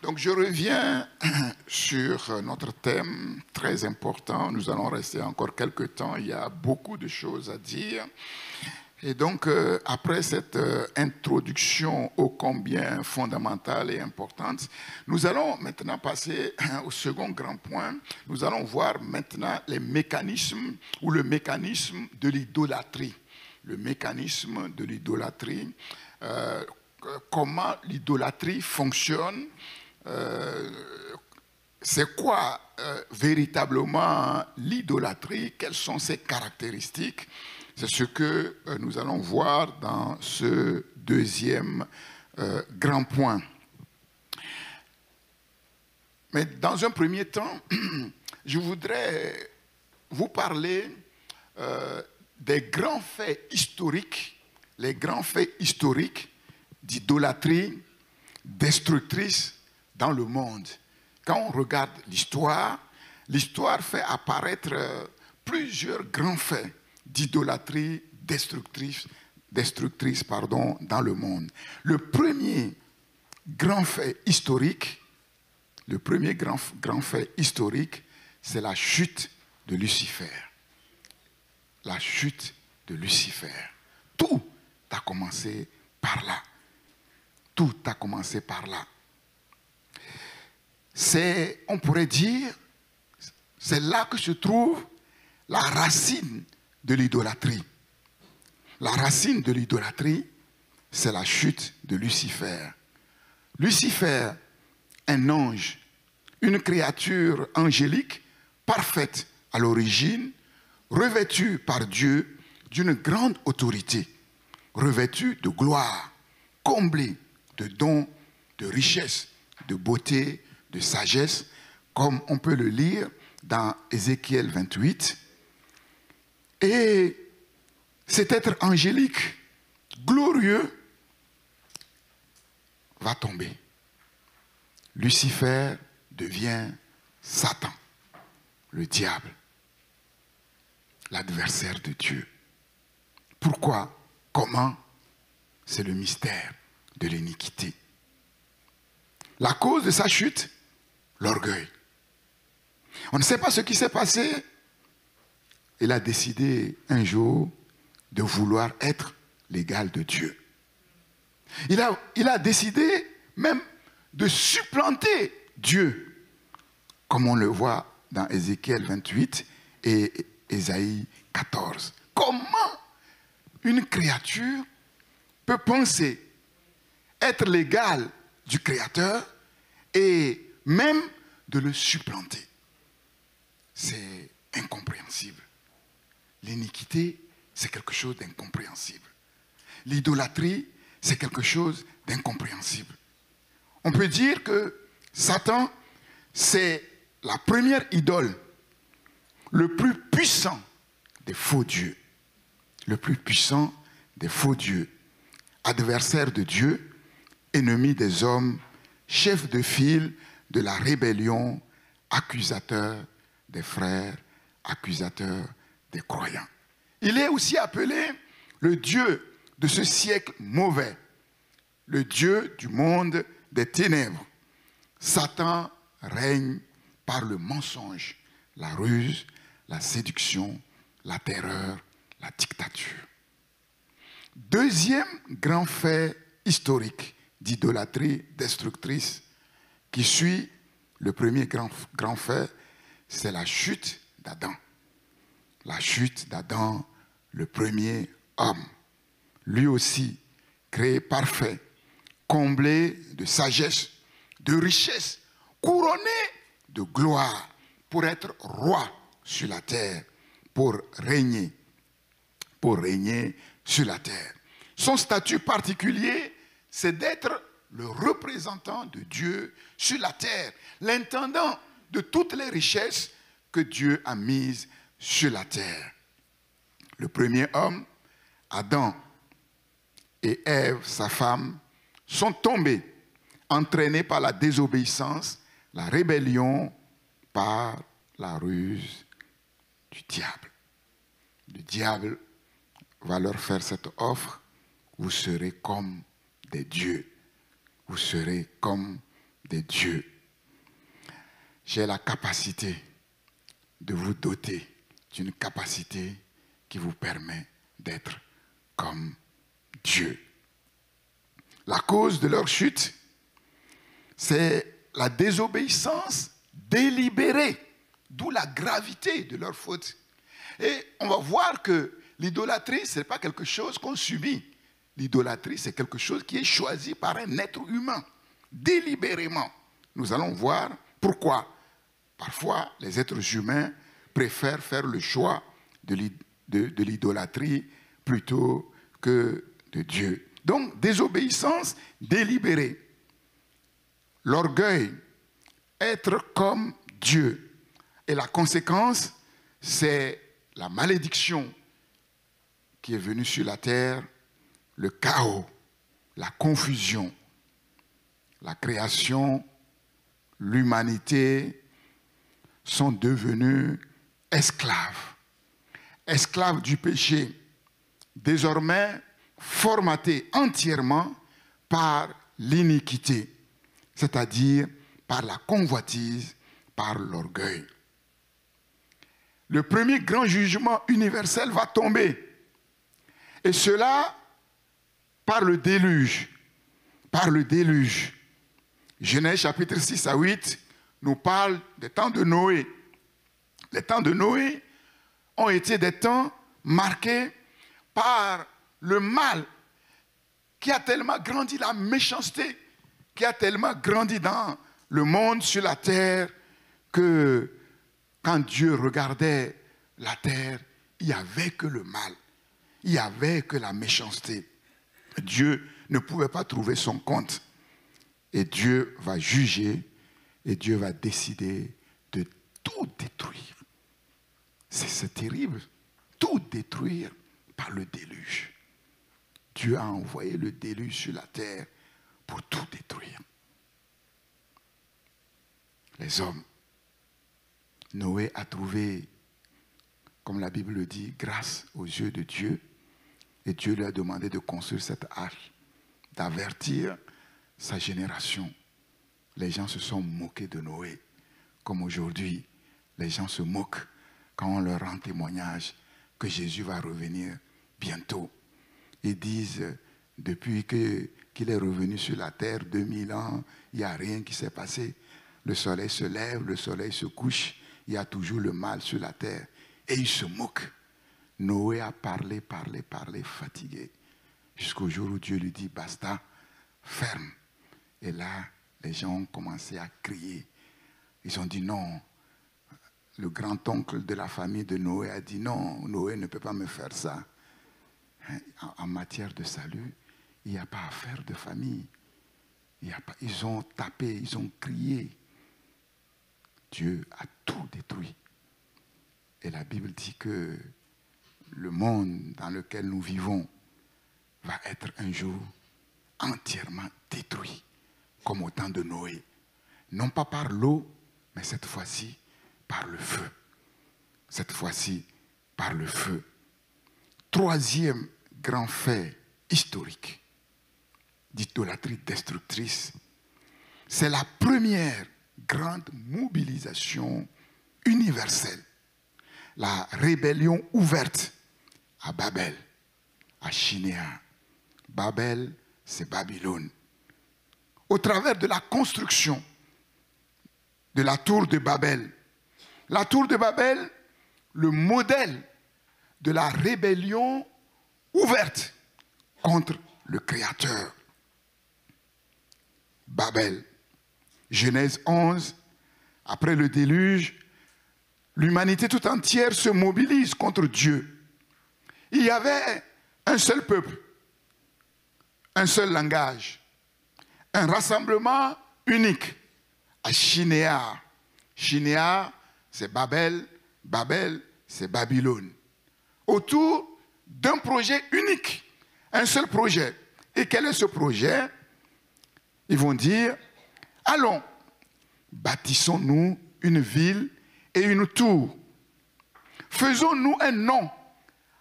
Donc je reviens sur notre thème très important. Nous allons rester encore quelques temps. Il y a beaucoup de choses à dire. Et donc, après cette introduction ô combien fondamentale et importante, nous allons maintenant passer au second grand point. Nous allons voir maintenant les mécanismes ou le mécanisme de l'idolâtrie. Le mécanisme de l'idolâtrie, comment l'idolâtrie fonctionne. C'est quoi véritablement l'idolâtrie? Quelles sont ses caractéristiques? C'est ce que nous allons voir dans ce deuxième grand point. Mais dans un premier temps, je voudrais vous parler des grands faits historiques, les grands faits historiques d'idolâtrie destructrice dans le monde. Quand on regarde l'histoire, l'histoire fait apparaître plusieurs grands faits d'idolâtrie destructrice dans le monde. Le premier grand fait historique, c'est la chute de Lucifer. La chute de Lucifer. Tout a commencé par là. Tout a commencé par là. On pourrait dire, c'est là que se trouve la racine de l'idolâtrie. La racine de l'idolâtrie, c'est la chute de Lucifer. Lucifer, un ange, une créature angélique, parfaite à l'origine, revêtue par Dieu d'une grande autorité, revêtue de gloire, comblée de dons, de richesses, de beauté, de sagesse, comme on peut le lire dans Ézéchiel 28. Et cet être angélique, glorieux, va tomber. Lucifer devient Satan, le diable, l'adversaire de Dieu. Pourquoi? Comment? C'est le mystère de l'iniquité. La cause de sa chute, l'orgueil. On ne sait pas ce qui s'est passé. Il a décidé un jour de vouloir être l'égal de Dieu. Il a décidé même de supplanter Dieu, comme on le voit dans Ézéchiel 28 et Ésaïe 14. Comment une créature peut penser être l'égal du Créateur et même de le supplanter? C'est incompréhensible. L'iniquité, c'est quelque chose d'incompréhensible. L'idolâtrie, c'est quelque chose d'incompréhensible. On peut dire que Satan, c'est la première idole, le plus puissant des faux dieux. Le plus puissant des faux dieux. Adversaire de Dieu, ennemi des hommes, chef de file de la rébellion, accusateur des frères, accusateur des croyants. Il est aussi appelé le Dieu de ce siècle mauvais, le Dieu du monde des ténèbres. Satan règne par le mensonge, la ruse, la séduction, la terreur, la dictature. Deuxième grand fait historique d'idolâtrie destructrice qui suit le premier grand fait, c'est la chute d'Adam. La chute d'Adam, le premier homme. Lui aussi, créé parfait, comblé de sagesse, de richesse, couronné de gloire pour être roi sur la terre, pour régner sur la terre. Son statut particulier, c'est d'être le représentant de Dieu sur la terre, l'intendant de toutes les richesses que Dieu a mises sur la terre. Le premier homme, Adam, et Ève, sa femme, sont tombés, entraînés par la désobéissance, la rébellion, par la ruse du diable. Le diable va leur faire cette offre: vous serez comme des dieux, vous serez comme des dieux. J'ai la capacité de vous doter d'une capacité qui vous permet d'être comme Dieu. La cause de leur chute, c'est la désobéissance délibérée, d'où la gravité de leur faute. Et on va voir que l'idolâtrie, ce n'est pas quelque chose qu'on subit. L'idolâtrie, c'est quelque chose qui est choisi par un être humain, délibérément. Nous allons voir pourquoi. Parfois, les êtres humains préfèrent faire le choix de l'idolâtrie plutôt que de Dieu. Donc, désobéissance délibérée. L'orgueil, être comme Dieu. Et la conséquence, c'est la malédiction qui est venue sur la terre, le chaos, la confusion, la création, l'humanité sont devenus esclaves. Esclaves du péché, désormais formatés entièrement par l'iniquité, c'est-à-dire par la convoitise, par l'orgueil. Le premier grand jugement universel va tomber. Et cela par le déluge. Par le déluge. Genèse chapitre 6 à 8 nous parle des temps de Noé. Les temps de Noé ont été des temps marqués par le mal qui a tellement grandi, la méchanceté qui a tellement grandi dans le monde, sur la terre, que quand Dieu regardait la terre, il n'y avait que le mal, il n'y avait que la méchanceté. Dieu ne pouvait pas trouver son compte. Et Dieu va juger et Dieu va décider de tout détruire. C'est terrible, tout détruire par le déluge. Dieu a envoyé le déluge sur la terre pour tout détruire. Les hommes, Noé a trouvé, comme la Bible le dit, grâce aux yeux de Dieu. Et Dieu lui a demandé de construire cette arche, d'avertir sa génération. Les gens se sont moqués de Noé, comme aujourd'hui, les gens se moquent quand on leur rend témoignage que Jésus va revenir bientôt. Ils disent, depuis qu'il est revenu sur la terre, 2000 ans, il n'y a rien qui s'est passé. Le soleil se lève, le soleil se couche, il y a toujours le mal sur la terre. Et ils se moquent. Noé a parlé, fatigué, jusqu'au jour où Dieu lui dit, basta, ferme. Et là, les gens ont commencé à crier. Ils ont dit non. Le grand-oncle de la famille de Noé a dit non, Noé ne peut pas me faire ça. En matière de salut, il n'y a pas affaire de famille. Ils ont tapé, ils ont crié. Dieu a tout détruit. Et la Bible dit que le monde dans lequel nous vivons va être un jour entièrement détruit, comme au temps de Noé. Non pas par l'eau, mais cette fois-ci par le feu. Cette fois-ci par le feu. Troisième grand fait historique d'idolâtrie destructrice, c'est la première grande mobilisation universelle. La rébellion ouverte à Babel, à Shinéar. Babel, c'est Babylone. Au travers de la construction de la tour de Babel. La tour de Babel, le modèle de la rébellion ouverte contre le Créateur. Babel. Genèse 11, après le déluge, l'humanité tout entière se mobilise contre Dieu. Il y avait un seul peuple, un seul langage, un rassemblement unique à Shinéar. Shinéar, c'est Babel, Babel, c'est Babylone. Autour d'un projet unique, un seul projet. Et quel est ce projet? Ils vont dire, allons, bâtissons-nous une ville et une tour. Faisons-nous un nom,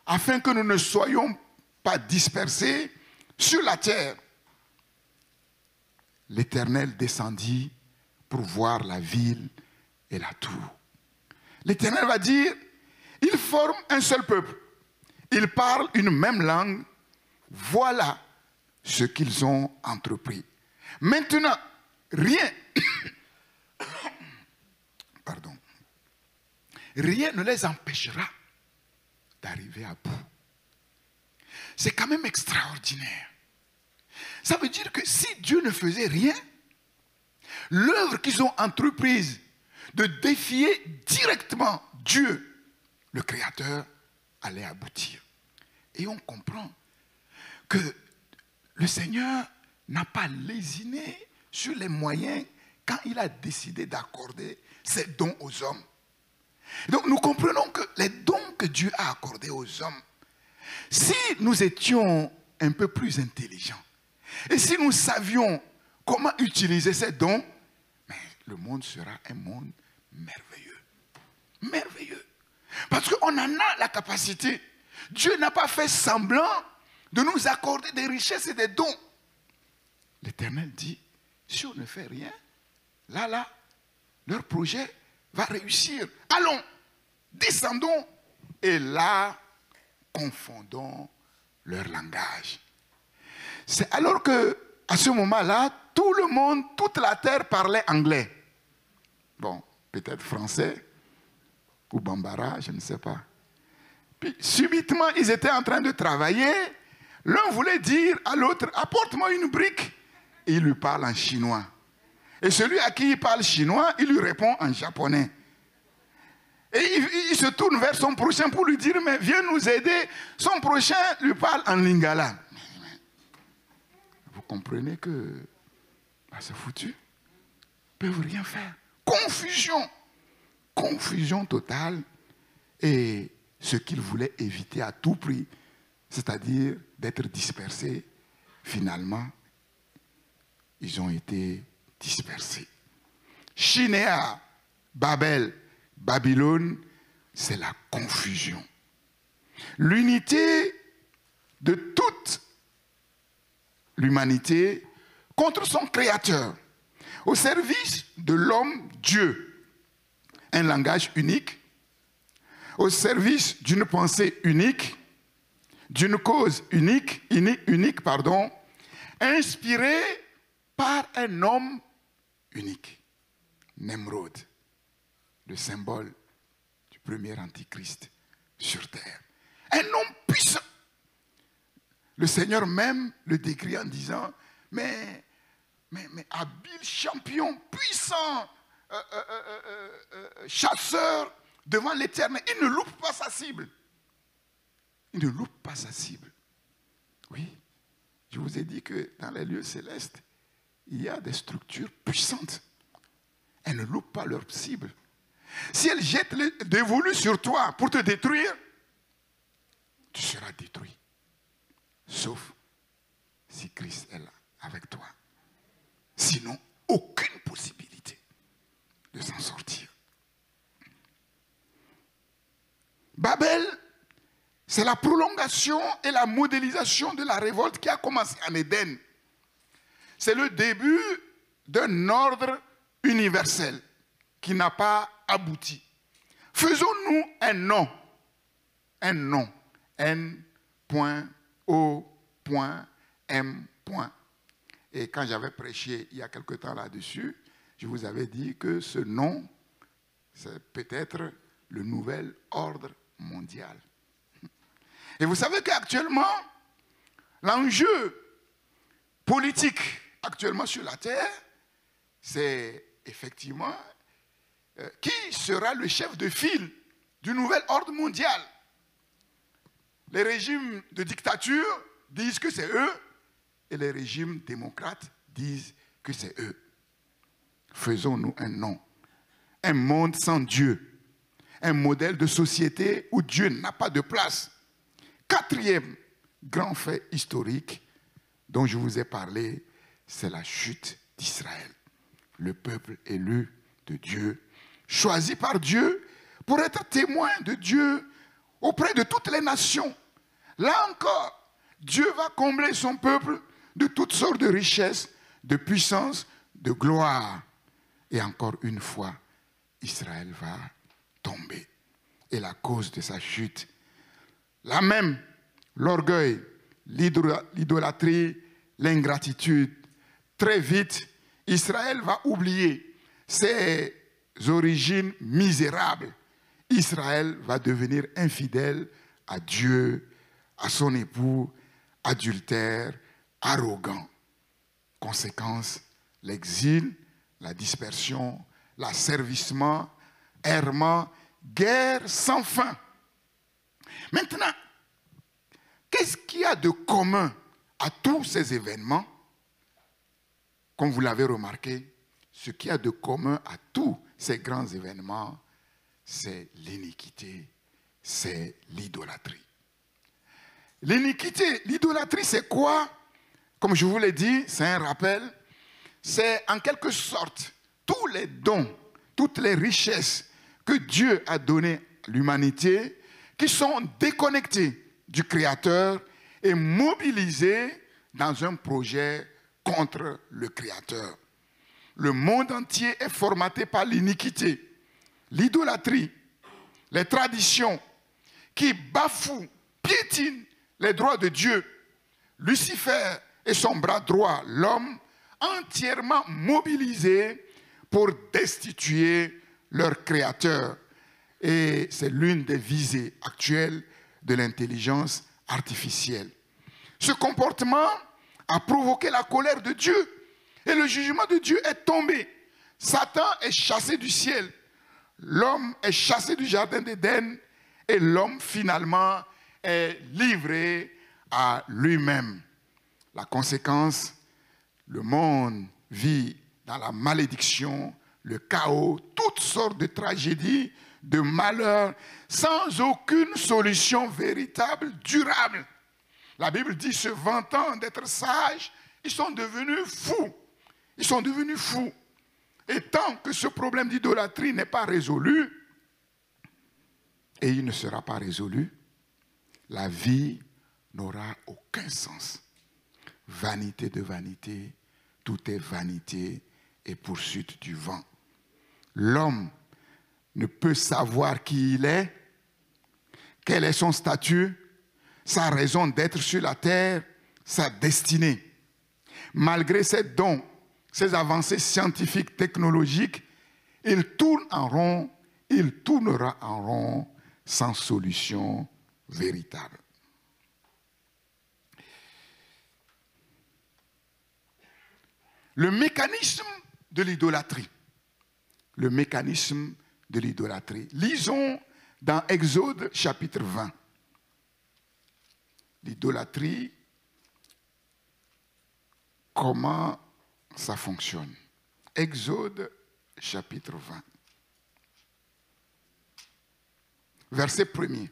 afin que nous ne soyons pas dispersés sur la terre. L'Éternel descendit pour voir la ville et la tour. L'Éternel va dire, ils forment un seul peuple. Ils parlent une même langue. Voilà ce qu'ils ont entrepris. Maintenant, rien, pardon, rien ne les empêchera d'arriver à bout. C'est quand même extraordinaire. Ça veut dire que si Dieu ne faisait rien, l'œuvre qu'ils ont entreprise de défier directement Dieu, le Créateur, allait aboutir. Et on comprend que le Seigneur n'a pas lésiné sur les moyens quand il a décidé d'accorder ses dons aux hommes. Donc nous comprenons que les dons que Dieu a accordés aux hommes, si nous étions un peu plus intelligents, et si nous savions comment utiliser ces dons, mais le monde sera un monde merveilleux. Merveilleux. Parce qu'on en a la capacité. Dieu n'a pas fait semblant de nous accorder des richesses et des dons. L'Éternel dit, si on ne fait rien, là, leur projet va réussir. Allons, descendons, et là, confondons leur langage. C'est alors que, à ce moment-là, tout le monde, toute la terre parlait anglais. Bon, peut-être français, ou bambara, je ne sais pas. Puis, subitement, ils étaient en train de travailler. L'un voulait dire à l'autre, apporte-moi une brique. Et il lui parle en chinois. Et celui à qui il parle chinois, il lui répond en japonais. Et il se tourne vers son prochain pour lui dire, mais viens nous aider. Son prochain lui parle en lingala. Vous comprenez que c'est foutu. Ils ne peuvent rien faire. Confusion. Confusion totale. Et ce qu'ils voulaient éviter à tout prix, c'est-à-dire d'être dispersés, finalement, ils ont été dispersés. Shinéa, Babel, Babylone, c'est la confusion. L'unité de toute l'humanité contre son Créateur, au service de l'homme Dieu. Un langage unique, au service d'une pensée unique, d'une cause unique, inspirée par un homme unique. Nemrod, le symbole du premier antichrist sur terre. Un homme puissant. Le Seigneur même le décrit en disant, mais habile champion, puissant, chasseur devant l'Éternel. Il ne loupe pas sa cible. Il ne loupe pas sa cible. Oui, je vous ai dit que dans les lieux célestes, il y a des structures puissantes. Elles ne loupent pas leur cible. Si elles jettent le dévolu sur toi pour te détruire, tu seras détruit. Sauf si Christ est là avec toi. Sinon, aucune possibilité de s'en sortir. Babel, c'est la prolongation et la modélisation de la révolte qui a commencé en Éden. C'est le début d'un ordre universel qui n'a pas abouti. Faisons-nous un nom. Un nom. N.O.M. Et quand j'avais prêché il y a quelque temps là-dessus, je vous avais dit que ce nom, c'est peut-être le nouvel ordre mondial. Et vous savez qu'actuellement, l'enjeu politique actuellement sur la Terre, c'est effectivement qui sera le chef de file du nouvel ordre mondial. Les régimes de dictature disent que c'est eux, et les régimes démocrates disent que c'est eux. Faisons-nous un nom. Un monde sans Dieu. Un modèle de société où Dieu n'a pas de place. Quatrième grand fait historique dont je vous ai parlé, c'est la chute d'Israël. Le peuple élu de Dieu, choisi par Dieu pour être témoin de Dieu auprès de toutes les nations. Là encore, Dieu va combler son peuple de toutes sortes de richesses, de puissance, de gloire. Et encore une fois, Israël va tomber. Et la cause de sa chute, la même, l'orgueil, l'idolâtrie, l'ingratitude. Très vite, Israël va oublier ses origines misérables. Israël va devenir infidèle à Dieu, à son époux, adultère, arrogant. Conséquence, l'exil, la dispersion, l'asservissement, errement, guerre sans fin. Maintenant, qu'est-ce qu'il y a de commun à tous ces événements? Comme vous l'avez remarqué, ce qu'il y a de commun à tous ces grands événements, c'est l'iniquité, c'est l'idolâtrie. L'iniquité, l'idolâtrie, c'est quoi? Comme je vous l'ai dit, c'est un rappel. C'est en quelque sorte tous les dons, toutes les richesses que Dieu a données à l'humanité qui sont déconnectés du Créateur et mobilisés dans un projet contre le Créateur. Le monde entier est formaté par l'iniquité, l'idolâtrie, les traditions qui bafouent, piétinent les droits de Dieu. Lucifer et son bras droit, l'homme, entièrement mobilisés pour destituer leur Créateur. Et c'est l'une des visées actuelles de l'intelligence artificielle. Ce comportement a provoqué la colère de Dieu et le jugement de Dieu est tombé. Satan est chassé du ciel. L'homme est chassé du jardin d'Éden et l'homme finalement est livré à lui-même. La conséquence, le monde vit dans la malédiction, le chaos, toutes sortes de tragédies, de malheurs, sans aucune solution véritable, durable. La Bible dit, se vantant d'être sages, ils sont devenus fous. Ils sont devenus fous. Et tant que ce problème d'idolâtrie n'est pas résolu, et il ne sera pas résolu, la vie n'aura aucun sens. Vanité de vanité, tout est vanité et poursuite du vent. L'homme ne peut savoir qui il est, quel est son statut, sa raison d'être sur la terre, sa destinée. Malgré ses dons, ses avancées scientifiques, technologiques, il tourne en rond, il tournera en rond sans solution véritable. Le mécanisme de l'idolâtrie. Le mécanisme de l'idolâtrie. Lisons dans Exode chapitre 20. L'idolâtrie, comment ça fonctionne. Exode chapitre 20. Verset 1er.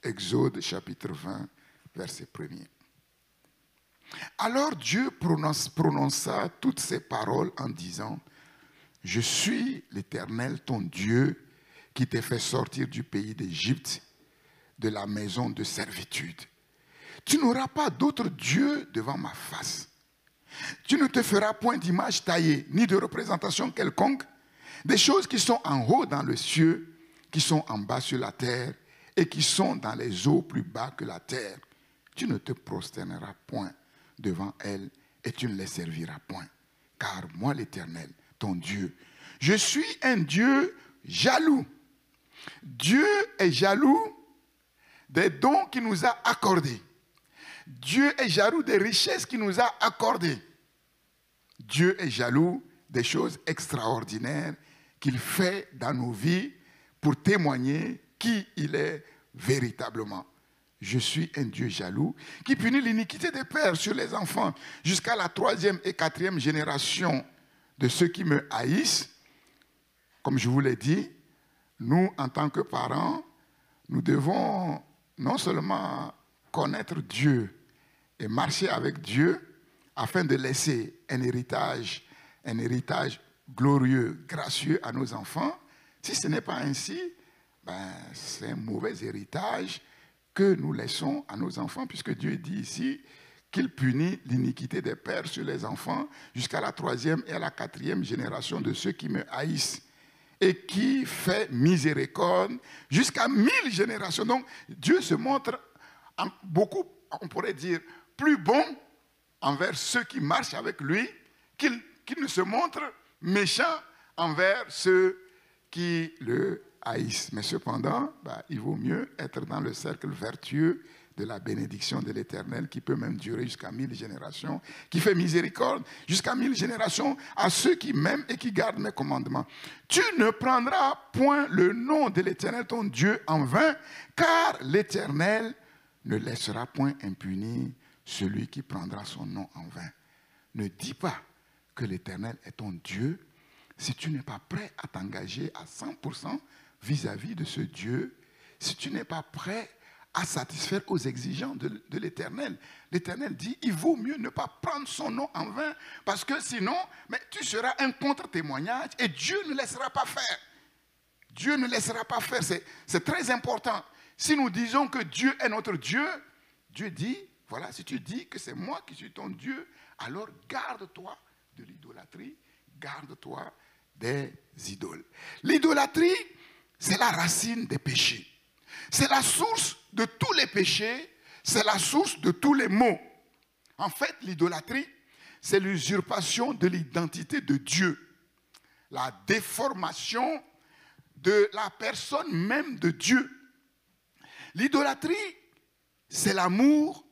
Exode chapitre 20, verset 1er. Alors Dieu prononça toutes ces paroles en disant, « Je suis l'Éternel, ton Dieu, qui t'ai fait sortir du pays d'Égypte, de la maison de servitude. Tu n'auras pas d'autre Dieu devant ma face. Tu ne te feras point d'image taillée, ni de représentation quelconque, des choses qui sont en haut dans le ciel, qui sont en bas sur la terre, et qui sont dans les eaux plus bas que la terre. Tu ne te prosterneras point devant elles, et tu ne les serviras point. Car moi, l'Éternel, ton Dieu, je suis un Dieu jaloux. Dieu est jaloux des dons qu'il nous a accordés. Dieu est jaloux des richesses qu'il nous a accordées. Dieu est jaloux des choses extraordinaires qu'il fait dans nos vies pour témoigner qui il est véritablement. Je suis un Dieu jaloux qui punit l'iniquité des pères sur les enfants jusqu'à la 3e et 4e génération de ceux qui me haïssent. Comme je vous l'ai dit, nous, en tant que parents, nous devons non seulement connaître Dieu et marcher avec Dieu afin de laisser un héritage glorieux, gracieux à nos enfants. Si ce n'est pas ainsi, c'est un mauvais héritage que nous laissons à nos enfants, puisque Dieu dit ici qu'il punit l'iniquité des pères sur les enfants jusqu'à la 3e et à la 4e génération de ceux qui me haïssent, et qui fait miséricorde jusqu'à 1000 générations. Donc, Dieu se montre beaucoup, on pourrait dire, plus bon envers ceux qui marchent avec lui, qu'il ne se montre méchant envers ceux qui le haïssent. Mais cependant, il vaut mieux être dans le cercle vertueux de la bénédiction de l'Éternel, qui peut même durer jusqu'à 1000 générations, qui fait miséricorde jusqu'à 1000 générations à ceux qui m'aiment et qui gardent mes commandements. Tu ne prendras point le nom de l'Éternel ton Dieu en vain, car l'Éternel ne laissera point impuni celui qui prendra son nom en vain. Ne dis pas que l'Éternel est ton Dieu si tu n'es pas prêt à t'engager à 100% vis-à-vis de ce Dieu, si tu n'es pas prêt à satisfaire aux exigences de l'Éternel. L'Éternel dit, il vaut mieux ne pas prendre son nom en vain, parce que sinon, tu seras un contre-témoignage et Dieu ne laissera pas faire. Dieu ne laissera pas faire, c'est très important. Si nous disons que Dieu est notre Dieu, Dieu dit, voilà, si tu dis que c'est moi qui suis ton Dieu, alors garde-toi de l'idolâtrie, garde-toi des idoles. L'idolâtrie, c'est la racine des péchés. C'est la source de tous les péchés, c'est la source de tous les maux. En fait, l'idolâtrie, c'est l'usurpation de l'identité de Dieu, la déformation de la personne même de Dieu. L'idolâtrie, c'est l'amour,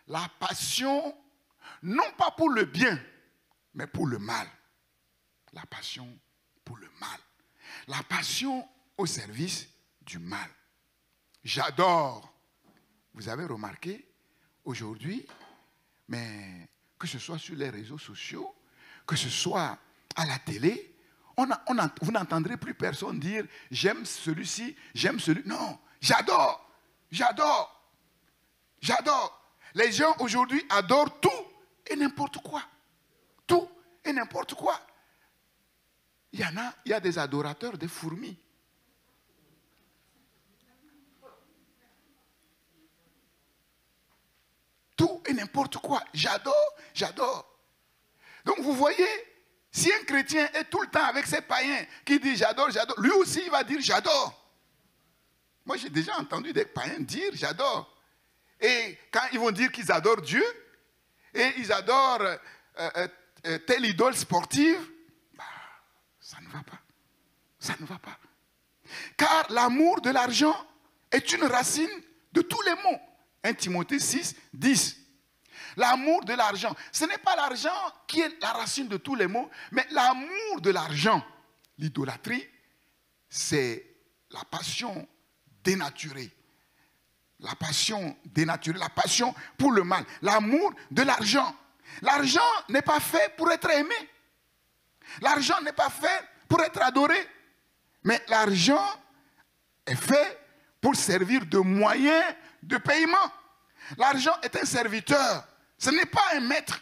la passion, non pas pour le bien, mais pour le mal. La passion pour le mal. La passion au service du mal. J'adore. Vous avez remarqué, aujourd'hui, mais que ce soit sur les réseaux sociaux, que ce soit à la télé, vous n'entendrez plus personne dire « j'aime celui-ci, j'aime celui-là ». Non, j'adore, j'adore, j'adore. Les gens aujourd'hui adorent tout et n'importe quoi. Tout et n'importe quoi. Il y a des adorateurs des fourmis. Tout et n'importe quoi. J'adore, j'adore. Donc vous voyez, si un chrétien est tout le temps avec ses païens qui dit j'adore, j'adore, lui aussi il va dire j'adore. Moi j'ai déjà entendu des païens dire j'adore. Et quand ils vont dire qu'ils adorent Dieu, et ils adorent telle idole sportive, ça ne va pas. Ça ne va pas. Car l'amour de l'argent est une racine de tous les maux. 1 Timothée 6, 10. L'amour de l'argent. Ce n'est pas l'argent qui est la racine de tous les maux, mais l'amour de l'argent. L'idolâtrie, c'est la passion dénaturée. La passion dénaturée, la passion pour le mal. L'amour de l'argent. L'argent n'est pas fait pour être aimé. L'argent n'est pas fait pour être adoré. Mais l'argent est fait pour servir de moyen de paiement. L'argent est un serviteur. Ce n'est pas un maître.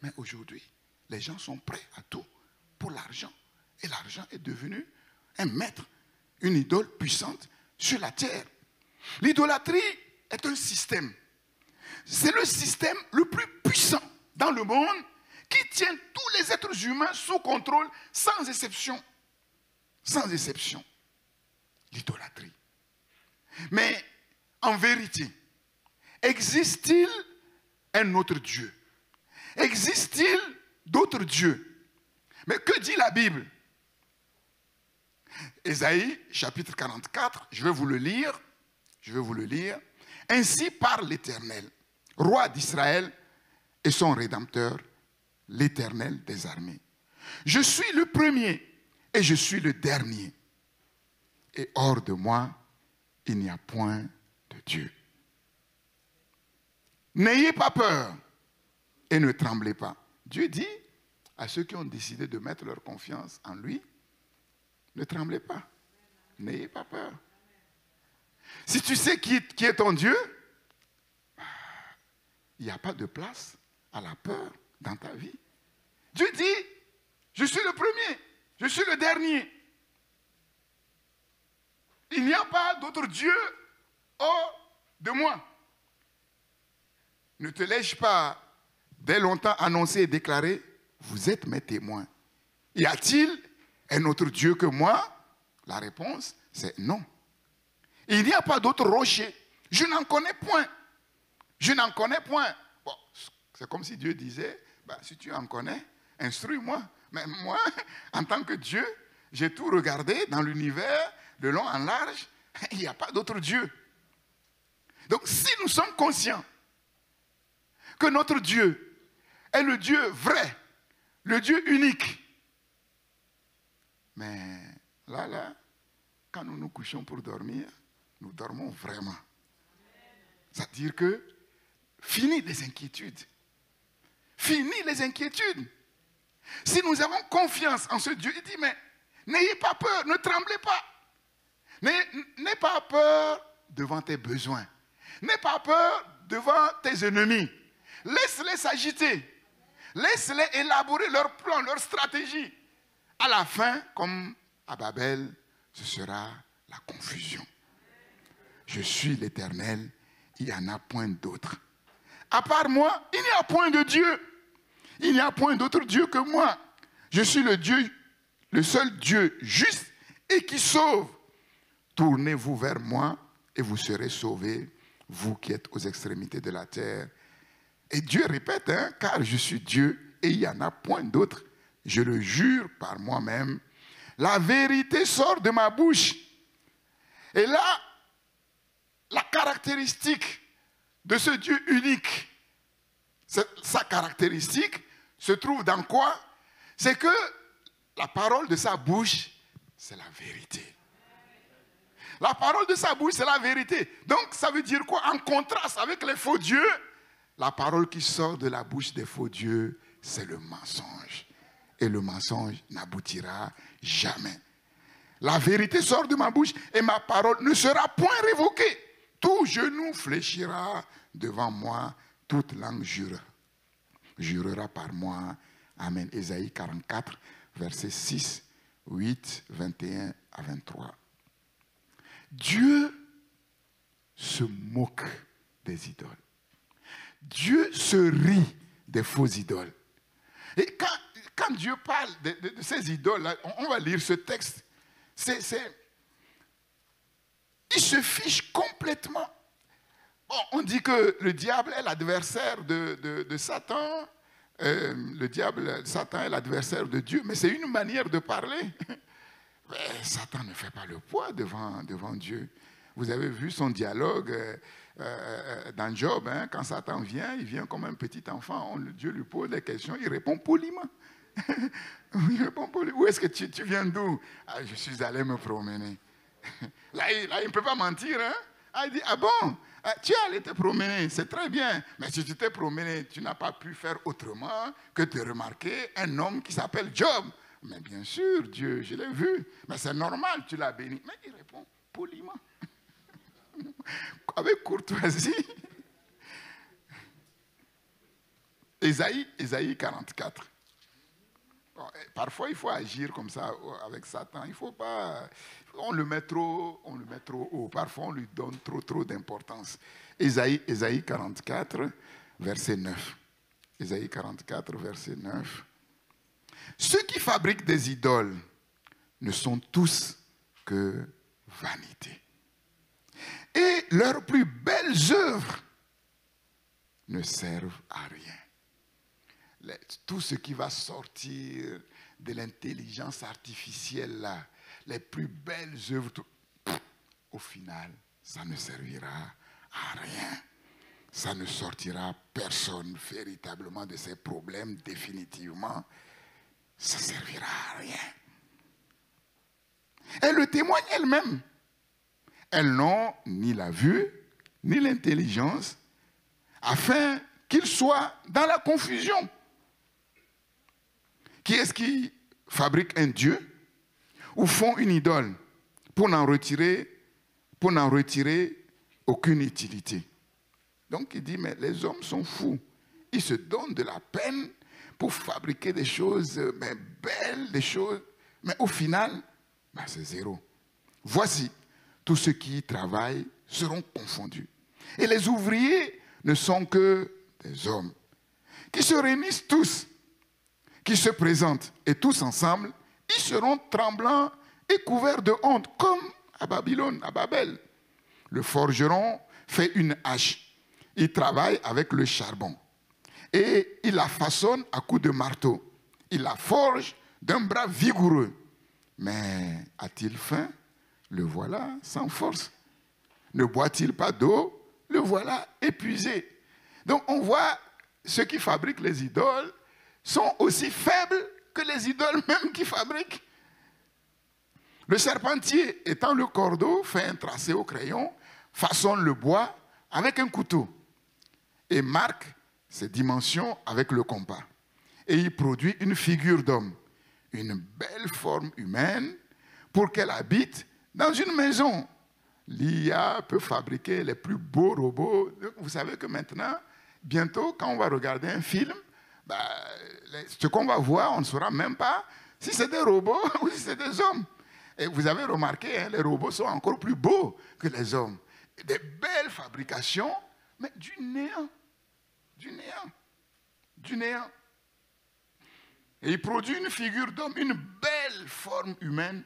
Mais aujourd'hui, les gens sont prêts à tout pour l'argent. Et l'argent est devenu un maître, une idole puissante sur la terre. L'idolâtrie est un système. C'est le système le plus puissant dans le monde qui tient tous les êtres humains sous contrôle sans exception. Sans exception. L'idolâtrie. Mais en vérité, existe-t-il un autre Dieu? Existe-t-il d'autres dieux? Mais que dit la Bible? Ésaïe, chapitre 44, je vais vous le lire. Je vais vous le lire. Ainsi parle l'Éternel, roi d'Israël et son Rédempteur, l'Éternel des armées. Je suis le premier et je suis le dernier. Et hors de moi, il n'y a point de Dieu. N'ayez pas peur et ne tremblez pas. Dieu dit à ceux qui ont décidé de mettre leur confiance en lui, ne tremblez pas. N'ayez pas peur. Si tu sais qui est ton Dieu, il n'y a pas de place à la peur dans ta vie. Dieu dit, je suis le premier, je suis le dernier. Il n'y a pas d'autre Dieu hors de moi. ne te l'ai-je pas dès longtemps annoncé et déclaré? Vous êtes mes témoins. Y a-t-il un autre Dieu que moi? La réponse, c'est non. Il n'y a pas d'autre rocher. Je n'en connais point. Je n'en connais point. Bon, c'est comme si Dieu disait, bah, si tu en connais, instruis-moi. Mais moi, en tant que Dieu, j'ai tout regardé dans l'univers, de long en large, il n'y a pas d'autre Dieu. Donc si nous sommes conscients que notre Dieu est le Dieu vrai, le Dieu unique, mais là, quand nous nous couchons pour dormir, nous dormons vraiment. C'est-à-dire que, fini les inquiétudes. Fini les inquiétudes. Si nous avons confiance en ce Dieu, il dit, mais n'ayez pas peur, ne tremblez pas. N'aie pas peur devant tes besoins. N'aie pas peur devant tes ennemis. Laisse-les s'agiter. Laisse-les élaborer leurs plans, leurs stratégies. À la fin, comme à Babel, ce sera la confusion. Je suis l'Éternel, il n'y en a point d'autre. À part moi, il n'y a point de Dieu. Il n'y a point d'autre Dieu que moi. Je suis le Dieu, le seul Dieu juste et qui sauve. Tournez-vous vers moi et vous serez sauvés, vous qui êtes aux extrémités de la terre. Et Dieu répète, car je suis Dieu et il n'y en a point d'autre. Je le jure par moi-même. La vérité sort de ma bouche. Et là, la caractéristique de ce Dieu unique, sa caractéristique se trouve dans quoi? C'est que la parole de sa bouche, c'est la vérité. La parole de sa bouche, c'est la vérité. Donc, ça veut dire quoi? En contraste avec les faux dieux, la parole qui sort de la bouche des faux dieux, c'est le mensonge. Et le mensonge n'aboutira jamais. La vérité sort de ma bouche et ma parole ne sera point révoquée. Tout genou fléchira devant moi, toute langue jurera par moi. Amen. Ésaïe 44, versets 6, 8, 21 à 23. Dieu se moque des idoles. Dieu se rit des faux idoles. Et quand Dieu parle de ces idoles, là, on va lire ce texte. Il se fiche complètement. Bon, on dit que le diable est l'adversaire de Satan. Satan est l'adversaire de Dieu, mais c'est une manière de parler. Mais Satan ne fait pas le poids devant Dieu. Vous avez vu son dialogue dans Job, quand Satan vient, il vient comme un petit enfant. Dieu lui pose des questions, il répond poliment. Il répond poliment. Où est-ce que tu viens d'où? Ah, je suis allé me promener. Là, il ne peut pas mentir. Il dit, ah bon, tu es allé te promener, c'est très bien. Mais si tu t'es promené, tu n'as pas pu faire autrement que de remarquer un homme qui s'appelle Job. Mais bien sûr, Dieu, je l'ai vu. Mais c'est normal, tu l'as béni. Mais il répond poliment. Avec courtoisie. Ésaïe 44. Bon, parfois, il faut agir comme ça avec Satan. Il faut pas... On le met trop haut. Parfois, on lui donne trop d'importance. Ésaïe 44, verset 9. Ésaïe 44, verset 9. Ceux qui fabriquent des idoles ne sont tous que vanité. Et leurs plus belles œuvres ne servent à rien. Tout ce qui va sortir de l'intelligence artificielle, là, les plus belles œuvres, au final, ça ne servira à rien. Ça ne sortira personne véritablement de ces problèmes définitivement. Ça ne servira à rien. Elles le témoignent elles-mêmes. Elles n'ont ni la vue, ni l'intelligence, afin qu'ils soient dans la confusion. Qui est-ce qui fabrique un dieu ou font une idole pour n'en retirer aucune utilité? Donc il dit, mais les hommes sont fous. Ils se donnent de la peine pour fabriquer des choses belles, des choses, mais au final, c'est zéro. Voici, tous ceux qui y travaillent seront confondus. Et les ouvriers ne sont que des hommes, qui se réunissent tous, qui se présentent, et tous ensemble, ils seront tremblants et couverts de honte, comme à Babylone, à Babel. Le forgeron fait une hache. Il travaille avec le charbon. Et il la façonne à coups de marteau. Il la forge d'un bras vigoureux. Mais a-t-il faim? Le voilà sans force. Ne boit-il pas d'eau? Le voilà épuisé. Donc on voit ceux qui fabriquent les idoles sont aussi faibles que les idoles même qui fabriquent. Le charpentier, étant le cordeau, fait un tracé au crayon, façonne le bois avec un couteau et marque ses dimensions avec le compas. Et il produit une figure d'homme, une belle forme humaine pour qu'elle habite dans une maison. L'IA peut fabriquer les plus beaux robots. Vous savez que maintenant, bientôt, quand on va regarder un film, ce qu'on va voir, on ne saura même pas si c'est des robots ou si c'est des hommes. Et vous avez remarqué, hein, les robots sont encore plus beaux que les hommes. Des belles fabrications, mais du néant. Du néant. Du néant. Et il produit une figure d'homme, une belle forme humaine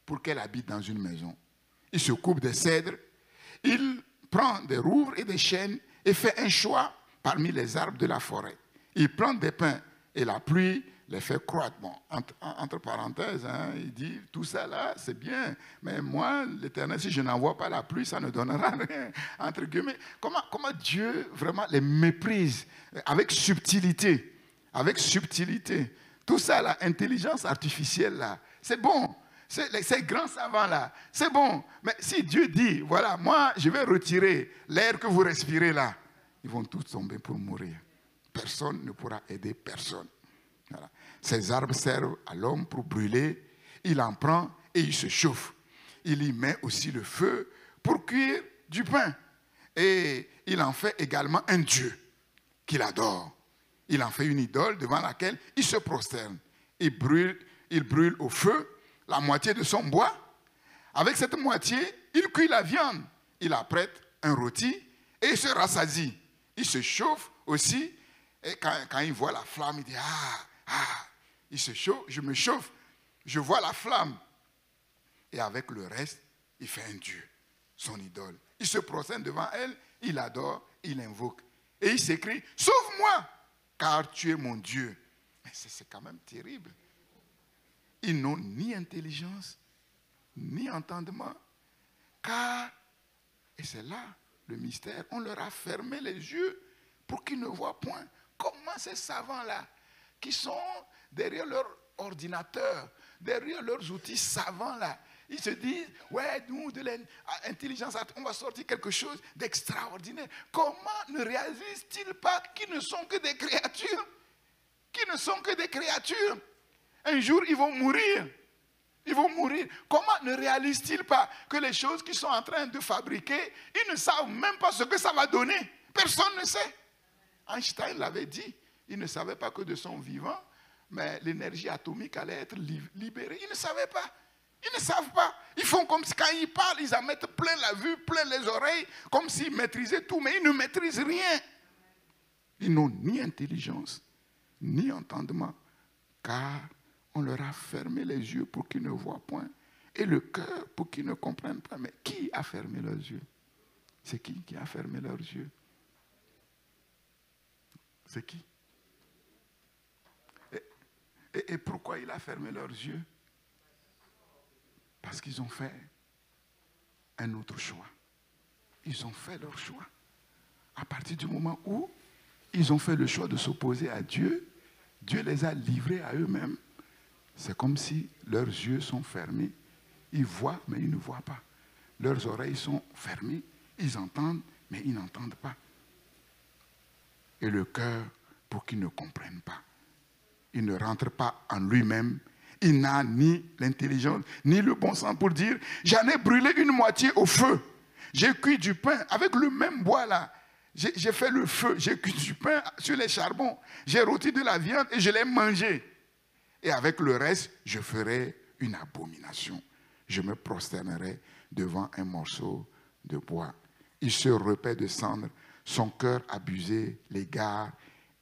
pour qu'elle habite dans une maison. Il se coupe des cèdres, il prend des rouvres et des chênes et fait un choix parmi les arbres de la forêt. Il plante des pins et la pluie les fait croître. Bon, entre parenthèses, hein, il dit, tout ça là, c'est bien, mais moi, l'Éternel, si je n'envoie pas la pluie, ça ne donnera rien, entre guillemets. Comment Dieu vraiment les méprise avec subtilité, avec subtilité. Tout ça là, intelligence artificielle là, c'est bon. Ces grands savants là, c'est bon. Mais si Dieu dit, voilà, moi, je vais retirer l'air que vous respirez là, ils vont tous tomber pour mourir. Personne ne pourra aider personne. Voilà. Ces arbres servent à l'homme pour brûler. Il en prend et il se chauffe. Il y met aussi le feu pour cuire du pain. Et il en fait également un dieu qu'il adore. Il en fait une idole devant laquelle il se prosterne. Il brûle au feu la moitié de son bois. Avec cette moitié, il cuit la viande. Il apprête un rôti et il se rassasie. Il se chauffe aussi. Et quand il voit la flamme, il dit, il se chauffe, je me chauffe, je vois la flamme. Et avec le reste, il fait un dieu, son idole. Il se prosterne devant elle, il adore, il invoque. Et il s'écrie, sauve-moi, car tu es mon Dieu. Mais c'est quand même terrible. Ils n'ont ni intelligence, ni entendement, car, et c'est là le mystère, on leur a fermé les yeux pour qu'ils ne voient point. Comment ces savants-là, qui sont derrière leur ordinateur, derrière leurs outils savants-là, ils se disent, ouais, nous, de l'intelligence, on va sortir quelque chose d'extraordinaire. Comment ne réalisent-ils pas qu'ils ne sont que des créatures? Qu'ils ne sont que des créatures. Un jour, ils vont mourir. Ils vont mourir. Comment ne réalisent-ils pas que les choses qu'ils sont en train de fabriquer, ils ne savent même pas ce que ça va donner? Personne ne sait. Einstein l'avait dit. Il ne savait pas que de son vivant, mais l'énergie atomique allait être libérée. Ils ne savaient pas. Ils ne savent pas. Ils font comme si quand ils parlent, ils en mettent plein la vue, plein les oreilles, comme s'ils maîtrisaient tout, mais ils ne maîtrisent rien. Ils n'ont ni intelligence, ni entendement, car on leur a fermé les yeux pour qu'ils ne voient point, et le cœur pour qu'ils ne comprennent pas. Mais qui a fermé leurs yeux? C'est qui a fermé leurs yeux? C'est qui? Et pourquoi il a fermé leurs yeux? Parce qu'ils ont fait un autre choix. Ils ont fait leur choix. À partir du moment où ils ont fait le choix de s'opposer à Dieu, Dieu les a livrés à eux-mêmes. C'est comme si leurs yeux sont fermés. Ils voient, mais ils ne voient pas. Leurs oreilles sont fermées. Ils entendent, mais ils n'entendent pas. Et le cœur, pour qu'ils ne comprennent pas. Il ne rentre pas en lui-même. Il n'a ni l'intelligence, ni le bon sens pour dire, j'en ai brûlé une moitié au feu. J'ai cuit du pain avec le même bois là. J'ai fait le feu, j'ai cuit du pain sur les charbons. J'ai rôti de la viande et je l'ai mangé. Et avec le reste, je ferai une abomination. Je me prosternerai devant un morceau de bois. Il se repaît de cendres son cœur abusé l'égare,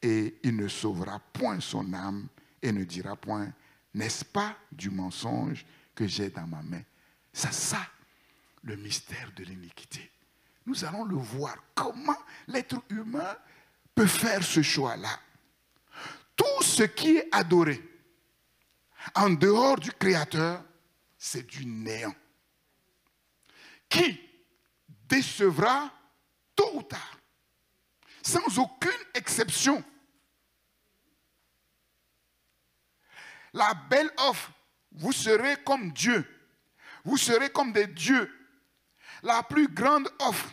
et il ne sauvera point son âme, et ne dira point, n'est-ce pas du mensonge que j'ai dans ma main? C'est ça, le mystère de l'iniquité. Nous allons le voir, comment l'être humain peut faire ce choix-là. Tout ce qui est adoré en dehors du Créateur, c'est du néant, qui décevra tôt ou tard, sans aucune exception. La belle offre, vous serez comme Dieu, vous serez comme des dieux. La plus grande offre,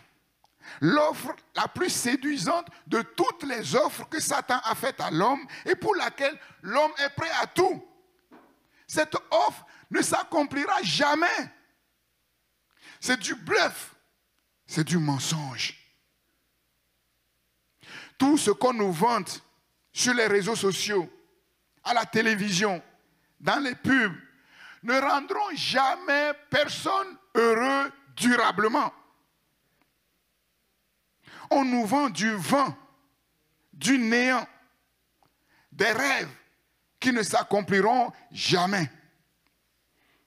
l'offre la plus séduisante de toutes les offres que Satan a faites à l'homme et pour laquelle l'homme est prêt à tout. Cette offre ne s'accomplira jamais. C'est du bluff, c'est du mensonge. Tout ce qu'on nous vante sur les réseaux sociaux, à la télévision, dans les pubs, ne rendront jamais personne heureux durablement. On nous vend du vent, du néant, des rêves qui ne s'accompliront jamais.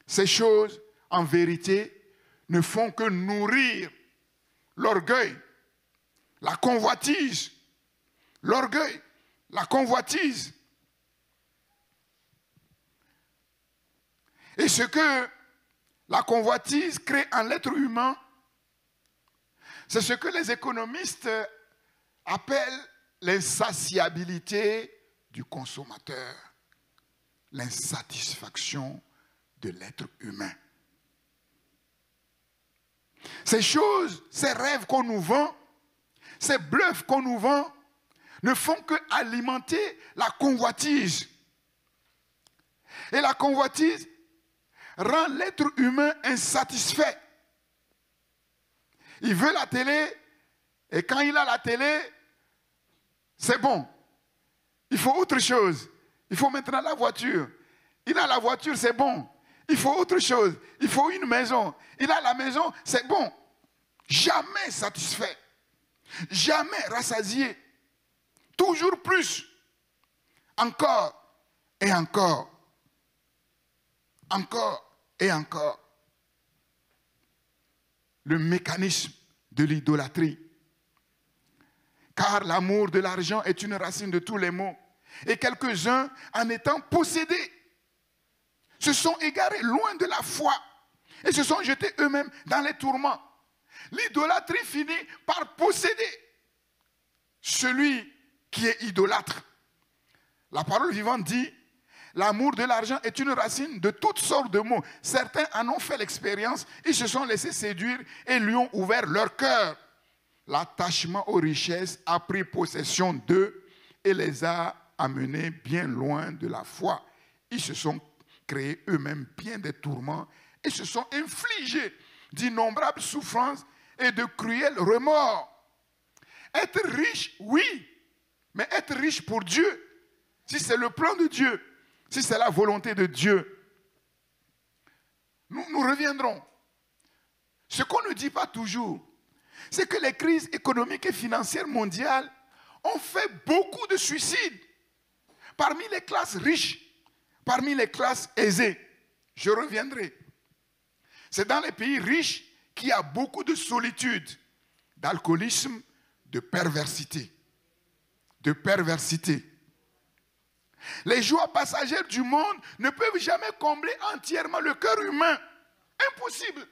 Ces choses, en vérité, ne font que nourrir l'orgueil, la convoitise. L'orgueil, la convoitise. Et ce que la convoitise crée en l'être humain, c'est ce que les économistes appellent l'insatiabilité du consommateur, l'insatisfaction de l'être humain. Ces choses, ces rêves qu'on nous vend, ces bluffs qu'on nous vend, ne font que alimenter la convoitise. Et la convoitise rend l'être humain insatisfait. Il veut la télé, et quand il a la télé, c'est bon. Il faut autre chose. Il faut maintenant la voiture. Il a la voiture, c'est bon. Il faut autre chose. Il faut une maison. Il a la maison, c'est bon. Jamais satisfait. Jamais rassasié. Toujours plus. Encore et encore. Encore et encore. Le mécanisme de l'idolâtrie. Car l'amour de l'argent est une racine de tous les maux. Et quelques-uns, en étant possédés, se sont égarés loin de la foi et se sont jetés eux-mêmes dans les tourments. L'idolâtrie finit par posséder celui qui est idolâtre. La parole vivante dit, l'amour de l'argent est une racine de toutes sortes de maux. Certains en ont fait l'expérience, ils se sont laissés séduire et lui ont ouvert leur cœur. L'attachement aux richesses a pris possession d'eux et les a amenés bien loin de la foi. Ils se sont créés eux-mêmes bien des tourments et se sont infligés d'innombrables souffrances et de cruels remords. Être riche, oui, mais être riche pour Dieu, si c'est le plan de Dieu, si c'est la volonté de Dieu, nous reviendrons. Ce qu'on ne dit pas toujours, c'est que les crises économiques et financières mondiales ont fait beaucoup de suicides parmi les classes riches, parmi les classes aisées. Je reviendrai. C'est dans les pays riches qu'il y a beaucoup de solitude, d'alcoolisme, de perversité. De perversité. Les joies passagères du monde ne peuvent jamais combler entièrement le cœur humain. Impossible.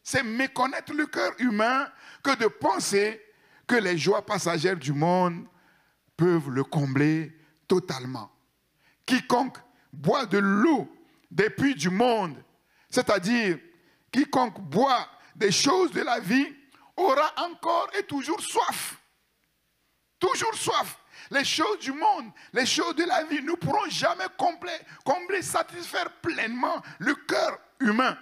C'est méconnaître le cœur humain que de penser que les joies passagères du monde peuvent le combler totalement. Quiconque boit de l'eau des puits du monde, c'est-à-dire quiconque boit des choses de la vie, aura encore et toujours soif. Toujours soif. Les choses du monde, les choses de la vie ne pourront jamais combler, satisfaire pleinement le cœur humain.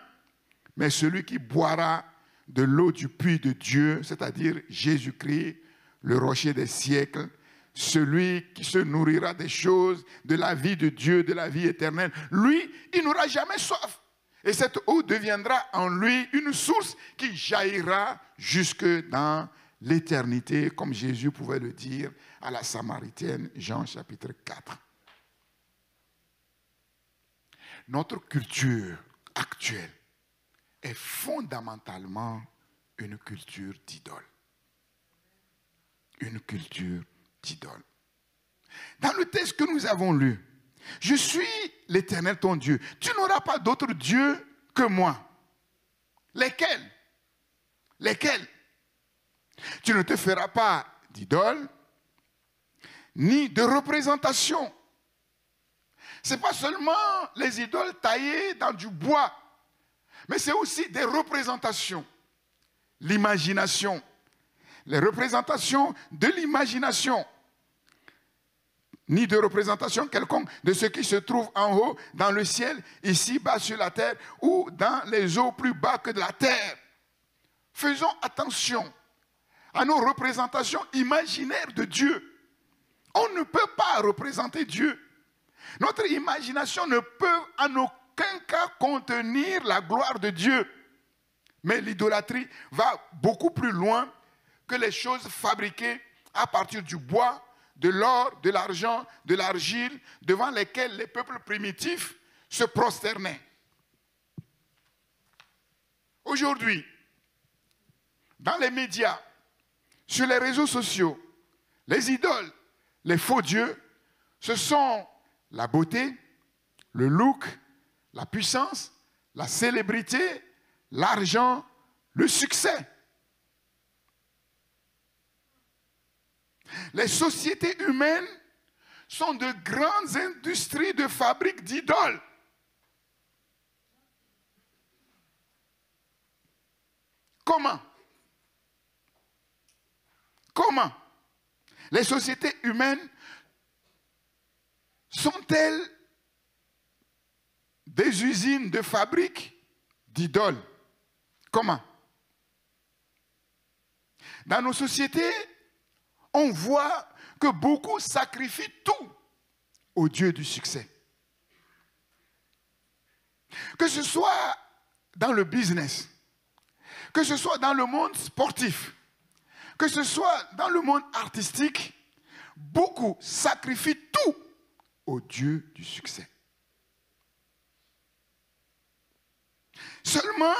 Mais celui qui boira de l'eau du puits de Dieu, c'est-à-dire Jésus-Christ, le rocher des siècles, celui qui se nourrira des choses de la vie de Dieu, de la vie éternelle, lui, il n'aura jamais soif. Et cette eau deviendra en lui une source qui jaillira jusque dans l'éternité, comme Jésus pouvait le dire à la Samaritaine, Jean chapitre 4. Notre culture actuelle est fondamentalement une culture d'idole. Une culture d'idole. Dans le texte que nous avons lu, je suis l'Éternel ton Dieu. Tu n'auras pas d'autre Dieu que moi. Lesquels? Lesquels? Tu ne te feras pas d'idole, ni de représentation. Ce n'est pas seulement les idoles taillées dans du bois, mais c'est aussi des représentations. L'imagination. Les représentations de l'imagination. Ni de représentation quelconque de ce qui se trouve en haut dans le ciel, ici-bas sur la terre, ou dans les eaux plus bas que de la terre. Faisons attention à nos représentations imaginaires de Dieu. On ne peut pas représenter Dieu. Notre imagination ne peut en aucun cas contenir la gloire de Dieu. Mais l'idolâtrie va beaucoup plus loin que les choses fabriquées à partir du bois, de l'or, de l'argent, de l'argile, devant lesquelles les peuples primitifs se prosternaient. Aujourd'hui, dans les médias, sur les réseaux sociaux, les idoles, les faux dieux, ce sont la beauté, le look, la puissance, la célébrité, l'argent, le succès. Les sociétés humaines sont de grandes industries de fabrique d'idoles. Comment? Comment? Les sociétés humaines sont-elles des usines de fabrique d'idoles? Comment? Dans nos sociétés, on voit que beaucoup sacrifient tout au Dieu du succès. Que ce soit dans le business, que ce soit dans le monde sportif, que ce soit dans le monde artistique, beaucoup sacrifient tout au Dieu du succès. Seulement,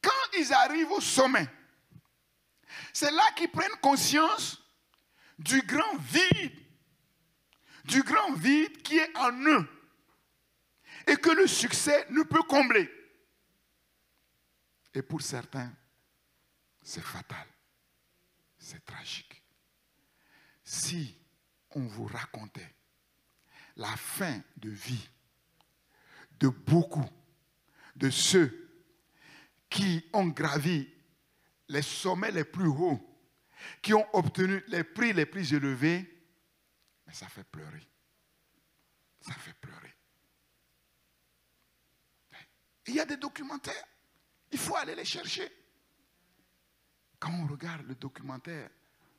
quand ils arrivent au sommet, c'est là qu'ils prennent conscience du grand vide qui est en eux et que le succès ne peut combler. Et pour certains, c'est fatal, c'est tragique. Si on vous racontait la fin de vie de beaucoup de ceux qui ont gravi les sommets les plus hauts, qui ont obtenu les prix les plus élevés, mais ça fait pleurer. Ça fait pleurer. Il y a des documentaires, il faut aller les chercher. Quand on regarde le documentaire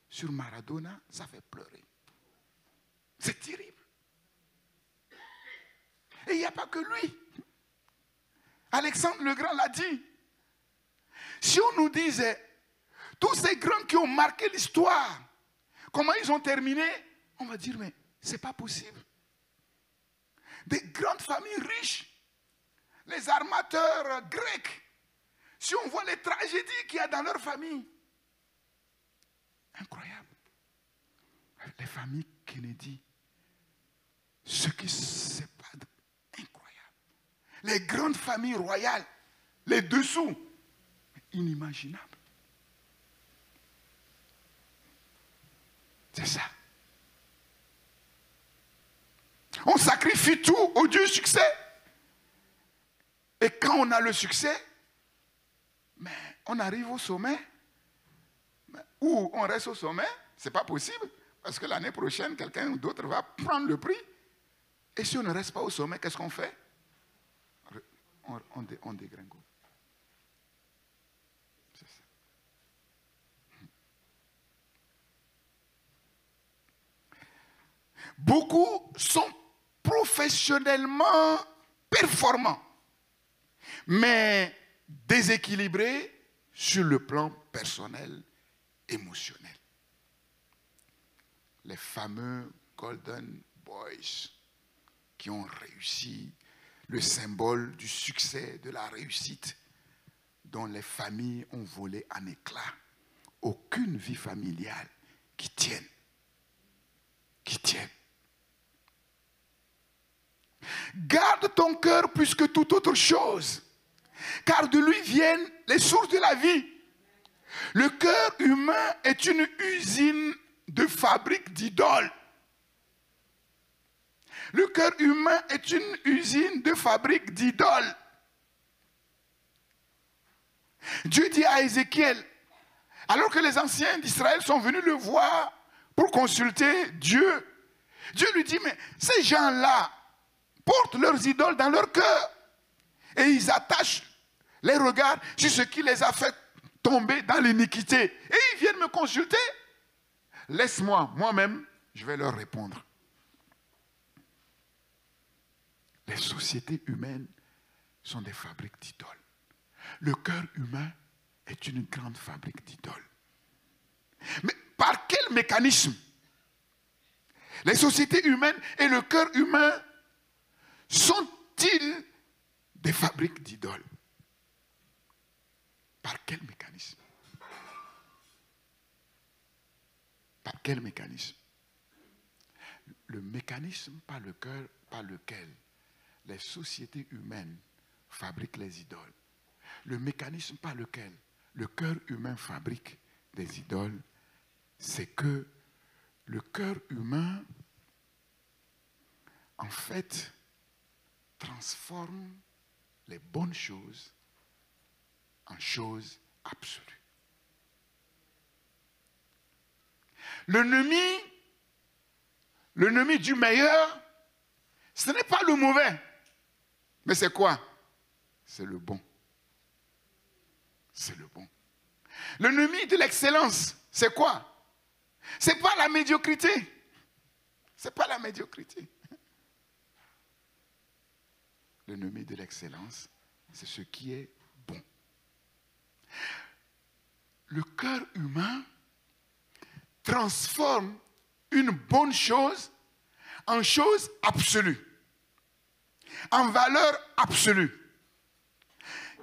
sur Maradona, ça fait pleurer. C'est terrible. Et il n'y a pas que lui. Alexandre le Grand l'a dit. Si on nous disait, tous ces grands qui ont marqué l'histoire, comment ils ont terminé, on va dire, mais ce n'est pas possible. Des grandes familles riches, les armateurs grecs, si on voit les tragédies qu'il y a dans leur famille, incroyable. Les familles Kennedy, ce qui se passe, incroyable. Les grandes familles royales, les dessous, inimaginable. C'est ça. On sacrifie tout au Dieu du succès. Et quand on a le succès, mais on arrive au sommet, ou on reste au sommet, ce n'est pas possible, parce que l'année prochaine, quelqu'un d'autre va prendre le prix. Et si on ne reste pas au sommet, qu'est-ce qu'on fait? On dégringole. C'est ça. Beaucoup sont professionnellement performants, mais déséquilibrés sur le plan personnel émotionnel. Les fameux Golden Boys qui ont réussi, le symbole du succès, de la réussite, dont les familles ont volé en éclats. Aucune vie familiale qui tienne. Qui tienne. Garde ton cœur plus que toute autre chose, car de lui viennent les sources de la vie. Le cœur humain est une usine de fabrique d'idoles. Le cœur humain est une usine de fabrique d'idoles. Dieu dit à Ézéchiel, alors que les anciens d'Israël sont venus le voir pour consulter Dieu, Dieu lui dit, mais ces gens-là portent leurs idoles dans leur cœur et ils attachent les regards sur ce qui les a fait tomber dans l'iniquité. Et ils viennent me consulter. Laisse-moi, moi-même, je vais leur répondre. Les sociétés humaines sont des fabriques d'idoles. Le cœur humain est une grande fabrique d'idoles. Mais par quel mécanisme les sociétés humaines et le cœur humain sont-ils des fabriques d'idoles? Par quel mécanisme? Par quel mécanisme? Le mécanisme par lequel les sociétés humaines fabriquent les idoles, le mécanisme par lequel le cœur humain fabrique des idoles, c'est que le cœur humain, en fait, transforme les bonnes choses en choses absolues. L'ennemi du meilleur, ce n'est pas le mauvais, mais c'est quoi? C'est le bon. C'est le bon. L'ennemi de l'excellence, c'est quoi? C'est pas la médiocrité. C'est pas la médiocrité. L'ennemi de l'excellence, c'est ce qui est bon. Le cœur humain transforme une bonne chose en chose absolue, en valeur absolue,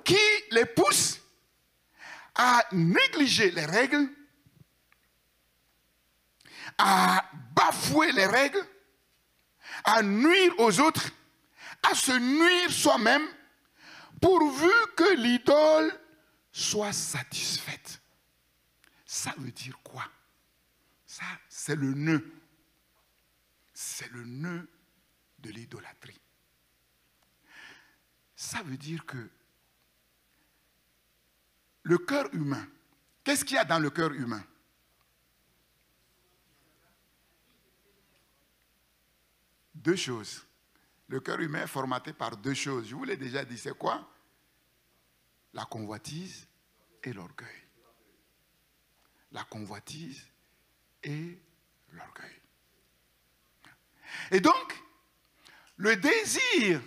qui les pousse à négliger les règles, à bafouer les règles, à nuire aux autres, à se nuire soi-même, pourvu que l'idole soit satisfaite. Ça veut dire quoi? Ça, c'est le nœud. C'est le nœud de l'idolâtrie. Ça veut dire que le cœur humain, qu'est-ce qu'il y a dans le cœur humain? Deux choses. Le cœur humain est formaté par deux choses. Je vous l'ai déjà dit, c'est quoi? La convoitise et l'orgueil. La convoitise et l'orgueil. Et donc, le désir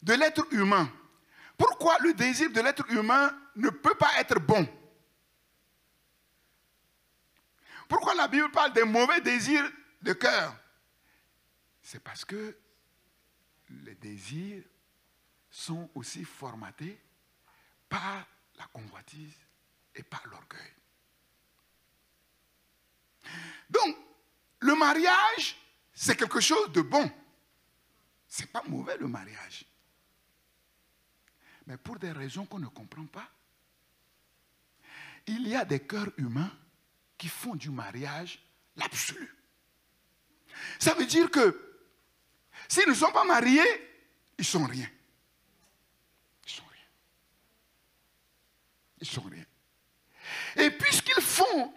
de l'être humain, pourquoi le désir de l'être humain ne peut pas être bon? Pourquoi la Bible parle des mauvais désirs de cœur? C'est parce que les désirs sont aussi formatés par la convoitise et par l'orgueil. Donc, le mariage, c'est quelque chose de bon. C'est pas mauvais le mariage. Mais pour des raisons qu'on ne comprend pas, il y a des cœurs humains qui font du mariage l'absolu. Ça veut dire que s'ils ne sont pas mariés, ils sont rien. Ils sont rien. Ils sont rien. Et puisqu'ils font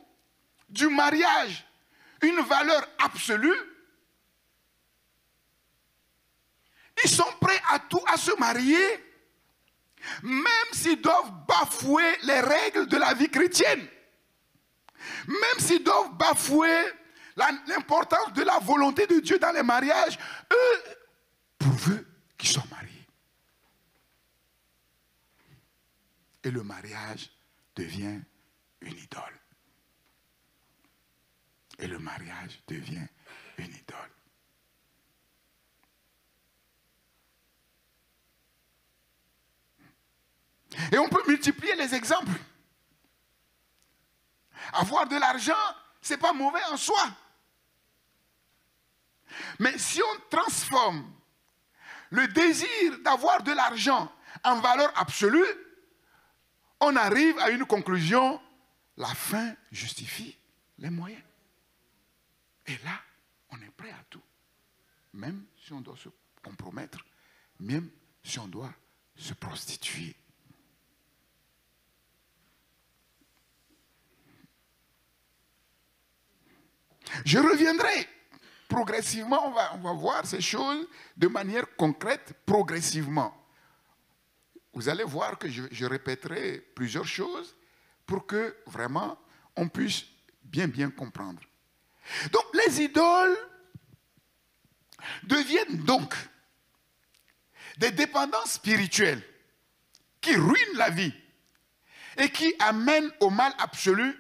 du mariage une valeur absolue, ils sont prêts à tout, à se marier, même s'ils doivent bafouer les règles de la vie chrétienne, même s'ils doivent bafouer l'importance de la volonté de Dieu dans les mariages, eux, pourvu qu'ils soient mariés. Et le mariage devient une idole. Et le mariage devient une idole. Et on peut multiplier les exemples. Avoir de l'argent, ce n'est pas mauvais en soi. Mais si on transforme le désir d'avoir de l'argent en valeur absolue, on arrive à une conclusion, la fin justifie les moyens. Et là, on est prêt à tout. Même si on doit se compromettre, même si on doit se prostituer. Je reviendrai progressivement, on va voir ces choses de manière concrète, progressivement. Vous allez voir que je répéterai plusieurs choses pour que vraiment on puisse bien comprendre. Donc les idoles deviennent donc des dépendances spirituelles qui ruinent la vie et qui amènent au mal absolu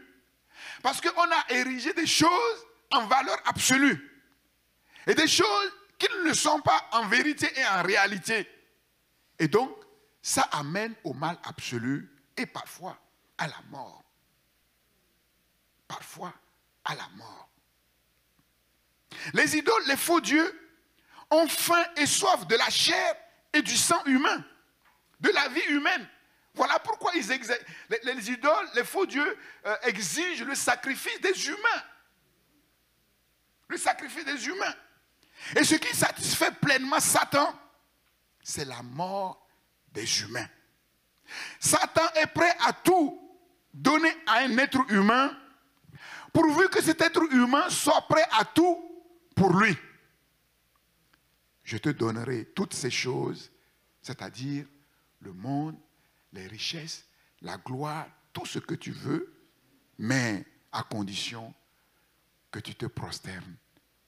parce qu'on a érigé des choses en valeur absolue et des choses qui ne le sont pas en vérité et en réalité. Et donc, ça amène au mal absolu et parfois à la mort. Parfois à la mort. Les idoles, les faux dieux, ont faim et soif de la chair et du sang humain, de la vie humaine. Voilà pourquoi les idoles, les faux dieux exigent le sacrifice des humains. Le sacrifice des humains. Et ce qui satisfait pleinement Satan, c'est la mort des humains. Satan est prêt à tout donner à un être humain, pourvu que cet être humain soit prêt à tout pour lui. Je te donnerai toutes ces choses, c'est-à-dire le monde, les richesses, la gloire, tout ce que tu veux, mais à condition que tu te prosternes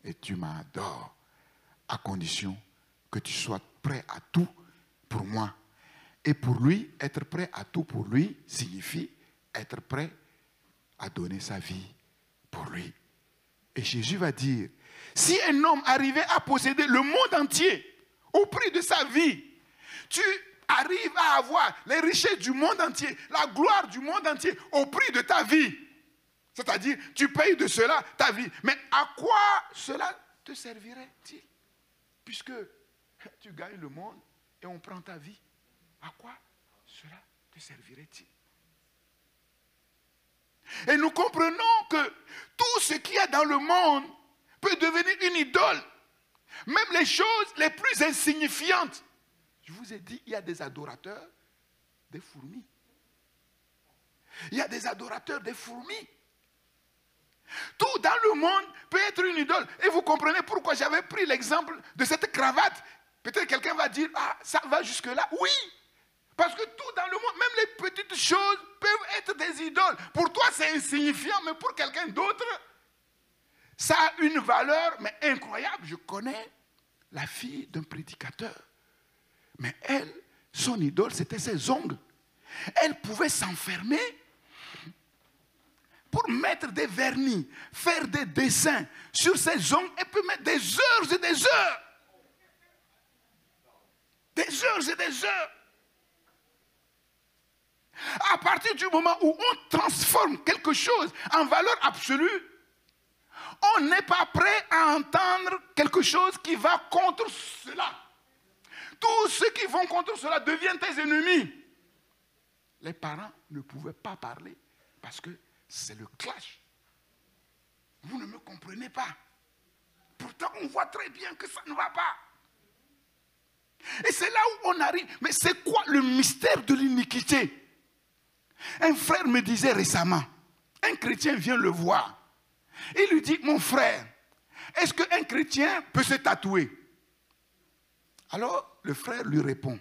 et tu m'adores, à condition que tu sois prêt à tout pour moi. Et pour lui, être prêt à tout pour lui signifie être prêt à donner sa vie pour lui. Et Jésus va dire, si un homme arrivait à posséder le monde entier au prix de sa vie, tu arrives à avoir les richesses du monde entier, la gloire du monde entier au prix de ta vie. C'est-à-dire, tu payes de cela ta vie. Mais à quoi cela te servirait-il? Puisque tu gagnes le monde et on prend ta vie. À quoi cela te servirait-il? Et nous comprenons que tout ce qu'il y a dans le monde peut devenir une idole. Même les choses les plus insignifiantes. Je vous ai dit, il y a des adorateurs des fourmis. Il y a des adorateurs des fourmis. Tout dans le monde peut être une idole. Et vous comprenez pourquoi j'avais pris l'exemple de cette cravate. Peut-être quelqu'un va dire, ah, ça va jusque-là. Oui, parce que tout dans le monde, même les petites choses peuvent être des idoles. Pour toi, c'est insignifiant, mais pour quelqu'un d'autre, ça a une valeur mais incroyable. Je connais la fille d'un prédicateur. Mais elle, son idole, c'était ses ongles. Elle pouvait s'enfermer pour mettre des vernis, faire des dessins sur ses ongles. Elle peut mettre des heures et des heures. Des heures et des heures. À partir du moment où on transforme quelque chose en valeur absolue, on n'est pas prêt à entendre quelque chose qui va contre cela. Tous ceux qui vont contre cela deviennent tes ennemis. Les parents ne pouvaient pas parler parce que c'est le clash. Vous ne me comprenez pas. Pourtant, on voit très bien que ça ne va pas. Et c'est là où on arrive. Mais c'est quoi le mystère de l'iniquité? Un frère me disait récemment, un chrétien vient le voir. Il lui dit, mon frère, est-ce qu'un chrétien peut se tatouer? Alors le frère lui répond,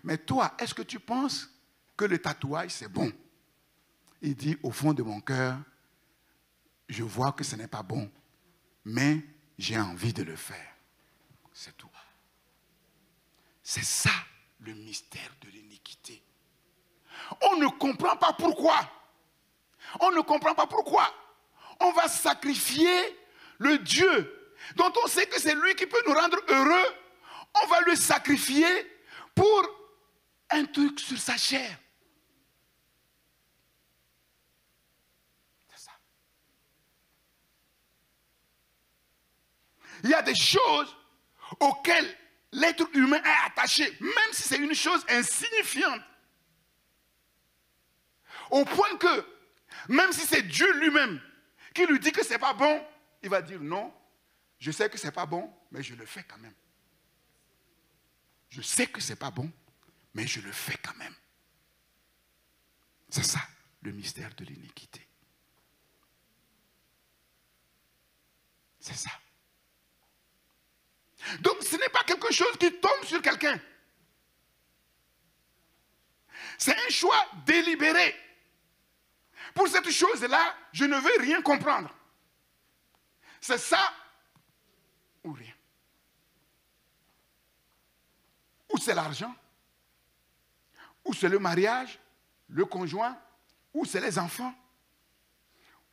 mais toi, est-ce que tu penses que le tatouage c'est bon? Il dit, au fond de mon cœur, je vois que ce n'est pas bon, mais j'ai envie de le faire. C'est tout. C'est ça le mystère de l'iniquité. On ne comprend pas pourquoi. On ne comprend pas pourquoi. on va sacrifier le Dieu dont on sait que c'est lui qui peut nous rendre heureux. On va le sacrifier pour un truc sur sa chair. C'est ça. Il y a des choses auxquelles l'être humain est attaché, même si c'est une chose insignifiante. Au point que, même si c'est Dieu lui-même qui lui dit que ce n'est pas bon, il va dire non, je sais que ce n'est pas bon, mais je le fais quand même. Je sais que ce n'est pas bon, mais je le fais quand même. C'est ça, le mystère de l'iniquité. C'est ça. Donc ce n'est pas quelque chose qui tombe sur quelqu'un. C'est un choix délibéré. Pour cette chose-là, je ne veux rien comprendre. C'est ça ou rien. Ou c'est l'argent, ou c'est le mariage, le conjoint, ou c'est les enfants,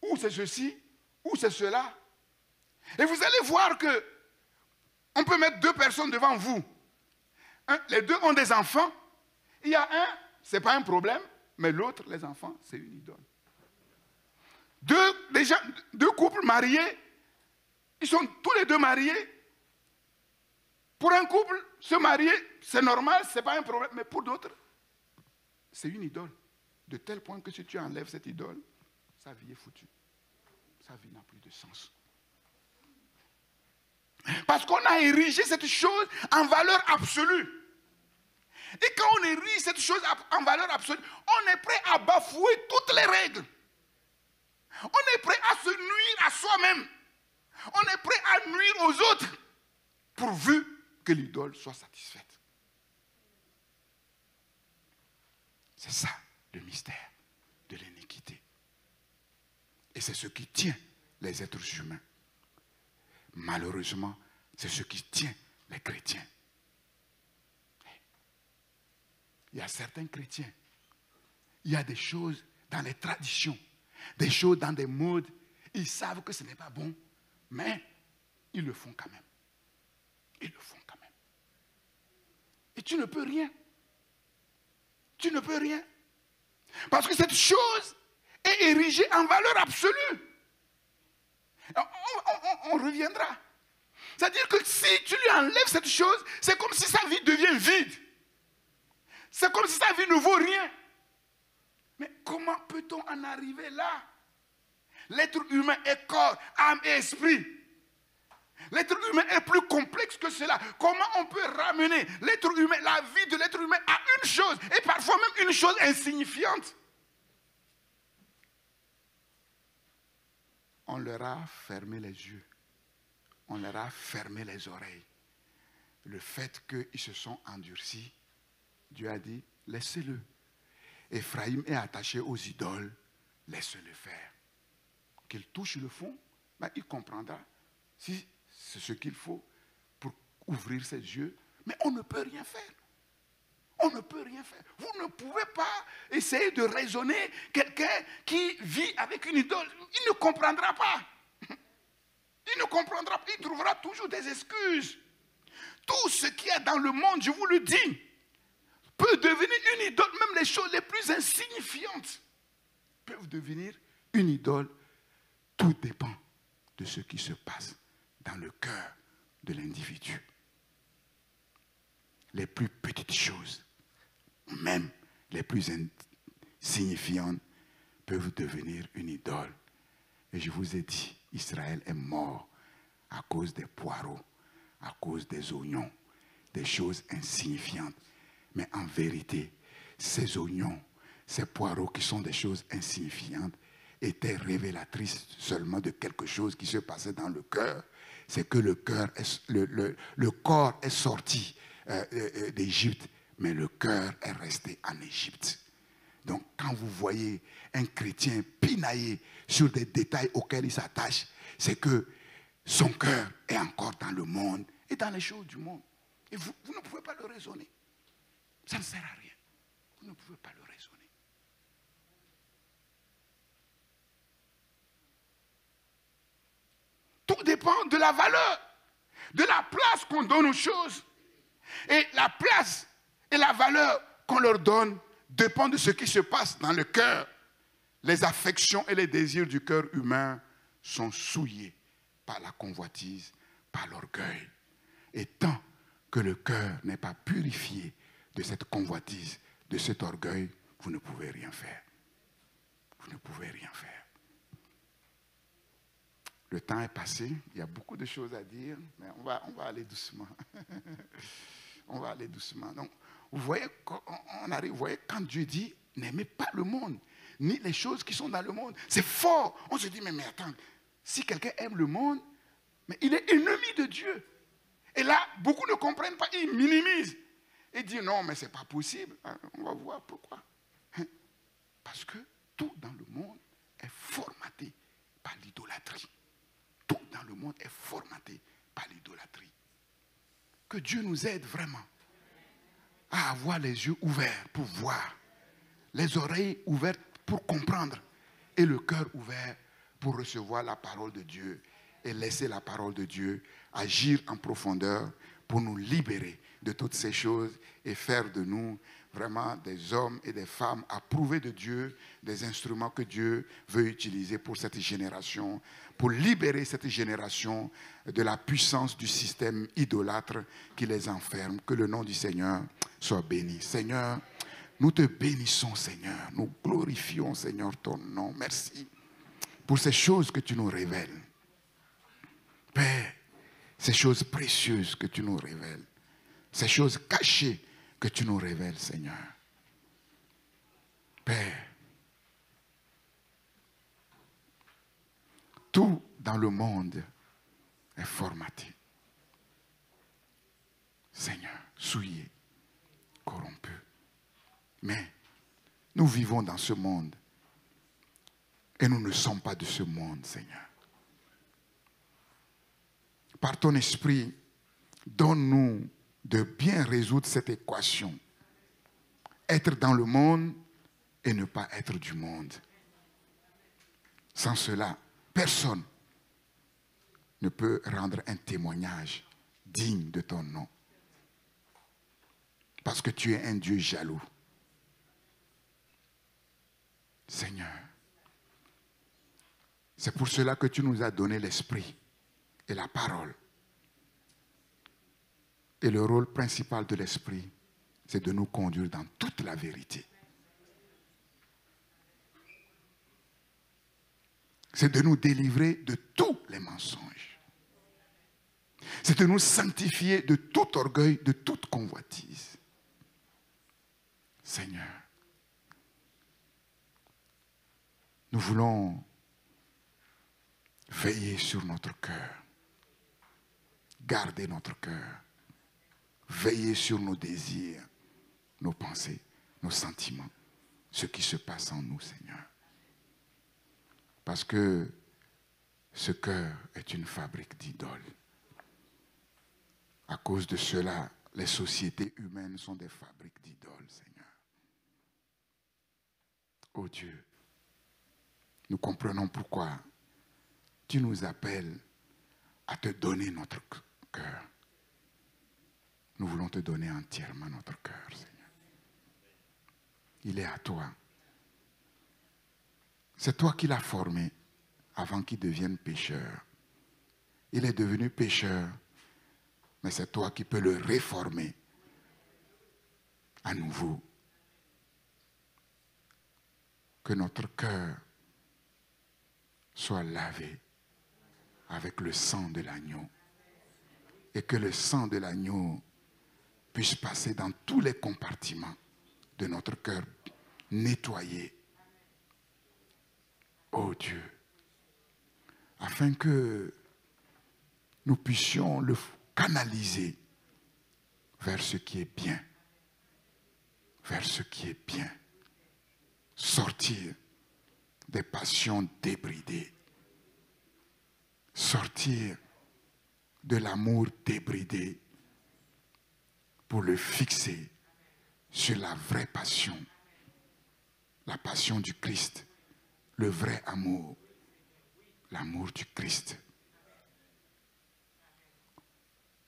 ou c'est ceci, ou c'est cela. Et vous allez voir que on peut mettre deux personnes devant vous. Les deux ont des enfants. Il y a un, ce n'est pas un problème, mais l'autre, les enfants, c'est une idole. Deux couples mariés, ils sont tous les deux mariés. Pour un couple, se marier, c'est normal, ce n'est pas un problème. Mais pour d'autres, c'est une idole. De tel point que si tu enlèves cette idole, sa vie est foutue. Sa vie n'a plus de sens. Parce qu'on a érigé cette chose en valeur absolue. Et quand on érige cette chose en valeur absolue, on est prêt à bafouer toutes les règles. On est prêt à se nuire à soi-même. On est prêt à nuire aux autres, pourvu que l'idole soit satisfaite. C'est ça le mystère de l'iniquité. Et c'est ce qui tient les êtres humains. Malheureusement, c'est ce qui tient les chrétiens. Il y a certains chrétiens, il y a des choses dans les traditions, des choses dans des modes, ils savent que ce n'est pas bon, mais ils le font quand même. Ils le font quand même. Et tu ne peux rien. Tu ne peux rien. Parce que cette chose est érigée en valeur absolue. On reviendra. C'est-à-dire que si tu lui enlèves cette chose, c'est comme si sa vie devient vide. C'est comme si sa vie ne vaut rien. Mais comment peut-on en arriver là? L'être humain est corps, âme et esprit. L'être humain est plus complexe que cela. Comment on peut ramener l'être humain, la vie de l'être humain à une chose, et parfois même une chose insignifiante? On leur a fermé les yeux. On leur a fermé les oreilles. Le fait qu'ils se sont endurcis, Dieu a dit, laissez-le. Éphraïm est attaché aux idoles, laissez-le faire. Qu'il touche le fond, ben, il comprendra si c'est ce qu'il faut pour ouvrir ses yeux. Mais on ne peut rien faire. On ne peut rien faire. Vous ne pouvez pas essayer de raisonner quelqu'un qui vit avec une idole. Il ne comprendra pas. Il ne comprendra pas. Il trouvera toujours des excuses. Tout ce qu'il y a dans le monde, je vous le dis, peut devenir une idole. Même les choses les plus insignifiantes peuvent devenir une idole. Tout dépend de ce qui se passe dans le cœur de l'individu. Les plus petites choses, même les plus insignifiantes, peuvent devenir une idole. Et je vous ai dit, Israël est mort à cause des poireaux, à cause des oignons, des choses insignifiantes. Mais en vérité, ces oignons, ces poireaux qui sont des choses insignifiantes, étaient révélatrices seulement de quelque chose qui se passait dans le cœur. C'est que le corps est sorti d'Égypte, mais le cœur est resté en Égypte. Donc, quand vous voyez un chrétien pinailler sur des détails auxquels il s'attache, c'est que son cœur est encore dans le monde et dans les choses du monde. Et vous ne pouvez pas le raisonner. Ça ne sert à rien. Vous ne pouvez pas le raisonner. dépend de la valeur, de la place qu'on donne aux choses. Et la place et la valeur qu'on leur donne dépend de ce qui se passe dans le cœur. Les affections et les désirs du cœur humain sont souillés par la convoitise, par l'orgueil. Et tant que le cœur n'est pas purifié de cette convoitise, de cet orgueil, vous ne pouvez rien faire. Vous ne pouvez rien faire. Le temps est passé, il y a beaucoup de choses à dire, mais on va aller doucement. On va aller doucement. Donc, vous voyez, vous voyez, quand Dieu dit, n'aimez pas le monde, ni les choses qui sont dans le monde. C'est fort. On se dit, mais attends, si quelqu'un aime le monde, mais il est ennemi de Dieu. Et là, beaucoup ne comprennent pas, ils minimisent. Ils disent, non, mais ce n'est pas possible. On va voir pourquoi. Parce que tout dans le monde est formaté par l'idolâtrie. Tout dans le monde est formaté par l'idolâtrie. Que Dieu nous aide vraiment à avoir les yeux ouverts pour voir, les oreilles ouvertes pour comprendre et le cœur ouvert pour recevoir la parole de Dieu et laisser la parole de Dieu agir en profondeur pour nous libérer de toutes ces choses et faire de nous vraiment des hommes et des femmes approuvés de Dieu, des instruments que Dieu veut utiliser pour cette génération, pour libérer cette génération de la puissance du système idolâtre qui les enferme. Que le nom du Seigneur soit béni. Seigneur, nous te bénissons, Seigneur. Nous glorifions, Seigneur, ton nom. Merci pour ces choses que tu nous révèles. Père, ces choses précieuses que tu nous révèles, ces choses cachées que tu nous révèles, Seigneur. Père, tout dans le monde est formaté. Seigneur, souillé, corrompu. Mais nous vivons dans ce monde et nous ne sommes pas de ce monde, Seigneur. Par ton esprit, donne-nous de bien résoudre cette équation. Être dans le monde et ne pas être du monde. Sans cela, personne ne peut rendre un témoignage digne de ton nom. Parce que tu es un Dieu jaloux. Seigneur, c'est pour cela que tu nous as donné l'esprit et la parole. Et le rôle principal de l'esprit, c'est de nous conduire dans toute la vérité. C'est de nous délivrer de tous les mensonges. C'est de nous sanctifier de tout orgueil, de toute convoitise. Seigneur, nous voulons veiller sur notre cœur, garder notre cœur, veiller sur nos désirs, nos pensées, nos sentiments, ce qui se passe en nous, Seigneur. Parce que ce cœur est une fabrique d'idoles. À cause de cela, les sociétés humaines sont des fabriques d'idoles, Seigneur. Oh Dieu, nous comprenons pourquoi tu nous appelles à te donner notre cœur. Nous voulons te donner entièrement notre cœur, Seigneur. Il est à toi. C'est toi qui l'as formé avant qu'il devienne pécheur. Il est devenu pécheur, mais c'est toi qui peux le réformer à nouveau. Que notre cœur soit lavé avec le sang de l'agneau et que le sang de l'agneau puisse passer dans tous les compartiments de notre cœur, nettoyer. Oh Dieu, afin que nous puissions le canaliser vers ce qui est bien, vers ce qui est bien, sortir des passions débridées, sortir de l'amour débridé pour le fixer sur la vraie passion, la passion du Christ, le vrai amour, l'amour du Christ.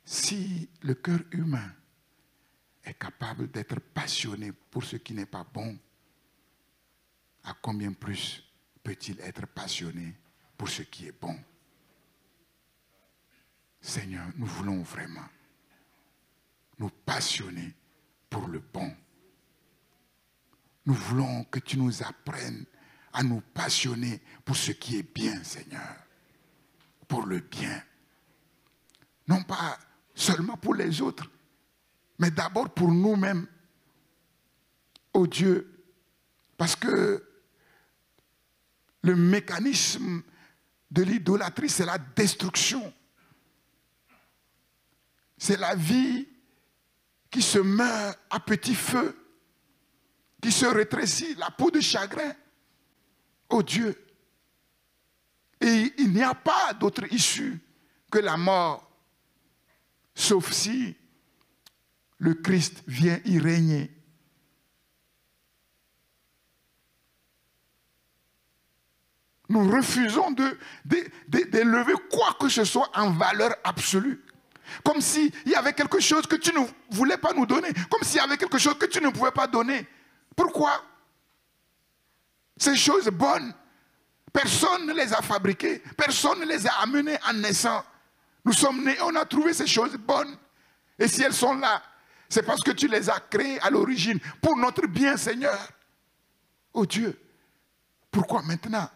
Si le cœur humain est capable d'être passionné pour ce qui n'est pas bon, à combien plus peut-il être passionné pour ce qui est bon? Seigneur, nous voulons vraiment nous passionner pour le bon. Nous voulons que tu nous apprennes à nous passionner pour ce qui est bien, Seigneur. Pour le bien. Non pas seulement pour les autres, mais d'abord pour nous-mêmes. Oh Dieu, parce que le mécanisme de l'idolâtrie, c'est la destruction. C'est la vie qui se meurt à petit feu, qui se rétrécit, la peau de chagrin. Oh Dieu. Et il n'y a pas d'autre issue que la mort, sauf si le Christ vient y régner. Nous refusons d'élever quoi que ce soit en valeur absolue. Comme s'il y avait quelque chose que tu ne voulais pas nous donner. Comme s'il y avait quelque chose que tu ne pouvais pas donner. Pourquoi? Ces choses bonnes, personne ne les a fabriquées. Personne ne les a amenées en naissant. Nous sommes nés, on a trouvé ces choses bonnes. Et si elles sont là, c'est parce que tu les as créées à l'origine. Pour notre bien, Seigneur. Oh Dieu, pourquoi maintenant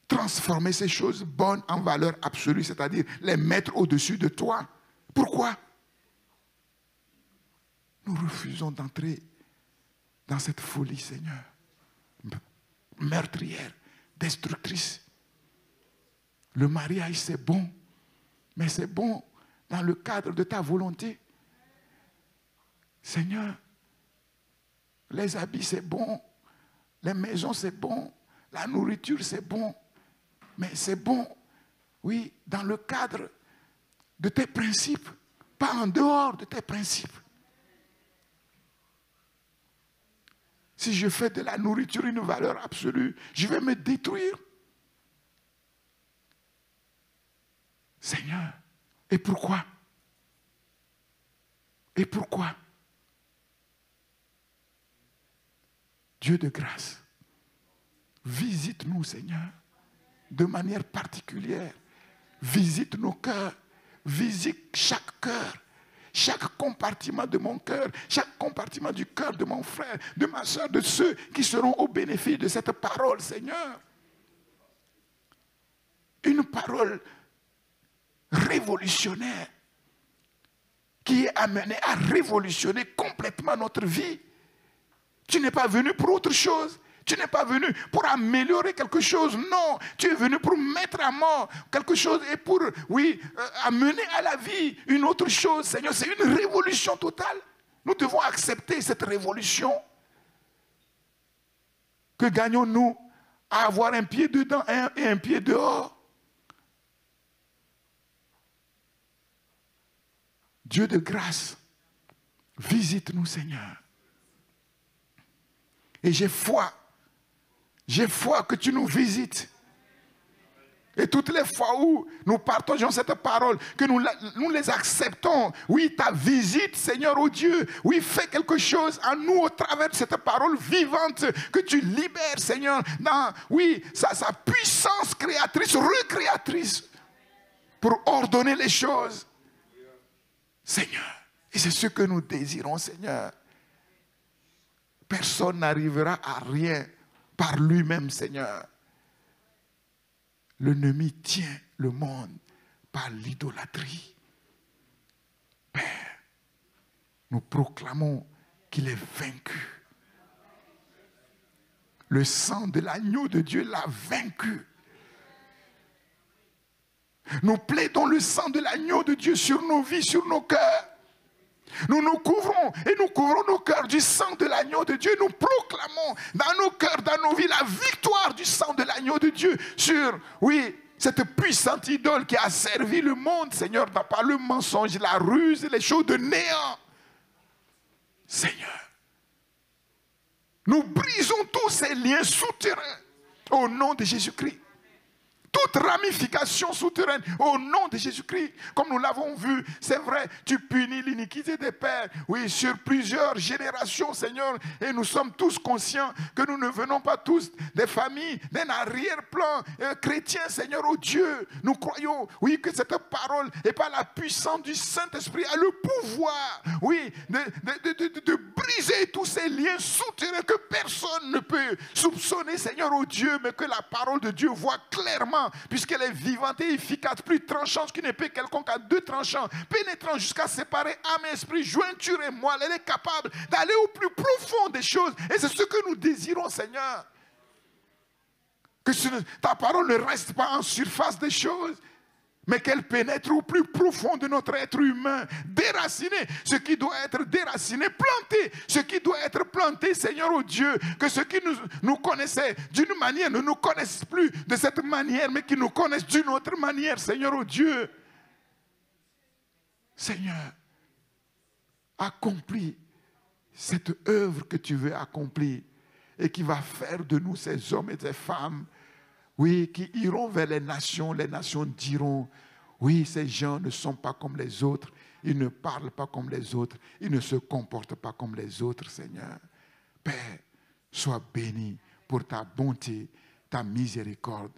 transformer ces choses bonnes en valeur absolue, c'est-à-dire les mettre au-dessus de toi? Pourquoi? Nous refusons d'entrer dans cette folie, Seigneur, meurtrière, destructrice. Le mariage, c'est bon, mais c'est bon dans le cadre de ta volonté. Seigneur, les habits, c'est bon, les maisons, c'est bon, la nourriture, c'est bon, mais c'est bon, oui, dans le cadre de tes principes, pas en dehors de tes principes. Si je fais de la nourriture une valeur absolue, je vais me détruire. Seigneur, et pourquoi? Et pourquoi? Dieu de grâce, visite-nous, Seigneur, de manière particulière. Visite nos cœurs. Visite chaque cœur, chaque compartiment de mon cœur, chaque compartiment du cœur de mon frère, de ma soeur, de ceux qui seront au bénéfice de cette parole, Seigneur. Une parole révolutionnaire qui est amenée à révolutionner complètement notre vie. Tu n'es pas venu pour autre chose. Tu n'es pas venu pour améliorer quelque chose. Non, tu es venu pour mettre à mort quelque chose et pour, oui, amener à la vie une autre chose. Seigneur, c'est une révolution totale. Nous devons accepter cette révolution. Que gagnons-nous à avoir un pied dedans et un pied dehors? Dieu de grâce, visite-nous, Seigneur. Et j'ai foi que tu nous visites. Et toutes les fois où nous partageons cette parole, que nous les acceptons, oui, ta visite, Seigneur, oh Dieu, oui, fais quelque chose en nous au travers de cette parole vivante que tu libères, Seigneur, dans, oui, sa puissance créatrice, recréatrice, pour ordonner les choses. Seigneur, et c'est ce que nous désirons, Seigneur. Personne n'arrivera à rien par lui-même, Seigneur. L'ennemi tient le monde par l'idolâtrie. Père, nous proclamons qu'il est vaincu. Le sang de l'agneau de Dieu l'a vaincu. Nous plaidons le sang de l'agneau de Dieu sur nos vies, sur nos cœurs. Nous nous couvrons et nous couvrons nos cœurs du sang de l'agneau de Dieu. Nous proclamons dans nos cœurs, dans nos vies, la victoire du sang de l'agneau de Dieu sur, oui, cette puissante idole qui a servi le monde, Seigneur, par le mensonge, la ruse, les choses de néant. Seigneur, nous brisons tous ces liens souterrains au nom de Jésus-Christ. toute ramification souterraine au nom de Jésus-Christ. Comme nous l'avons vu, c'est vrai, tu punis l'iniquité des pères, oui, sur plusieurs générations, Seigneur, et nous sommes tous conscients que nous ne venons pas tous des familles d'un arrière-plan chrétien, Seigneur, oh Dieu. Nous croyons, oui, que cette parole et par la puissance du Saint-Esprit a le pouvoir, oui, de briser tous ces liens souterrains que personne ne peut soupçonner, Seigneur, oh Dieu, mais que la parole de Dieu voit clairement, puisqu'elle est vivante et efficace, plus tranchante qu'une épée quelconque à deux tranchants, pénétrant jusqu'à séparer âme et esprit, jointure et moelle. Elle est capable d'aller au plus profond des choses. Et c'est ce que nous désirons, Seigneur. Que ta parole ne reste pas en surface des choses, mais qu'elle pénètre au plus profond de notre être humain, déraciner ce qui doit être déraciné, planter ce qui doit être planté, Seigneur, oh Dieu, que ceux qui nous connaissaient d'une manière ne nous connaissent plus de cette manière, mais qui nous connaissent d'une autre manière, Seigneur, oh Dieu. Seigneur, accomplis cette œuvre que tu veux accomplir et qui va faire de nous ces hommes et ces femmes, oui, qui iront vers les nations diront, oui, ces gens ne sont pas comme les autres, ils ne parlent pas comme les autres, ils ne se comportent pas comme les autres, Seigneur. Père, sois béni pour ta bonté, ta miséricorde.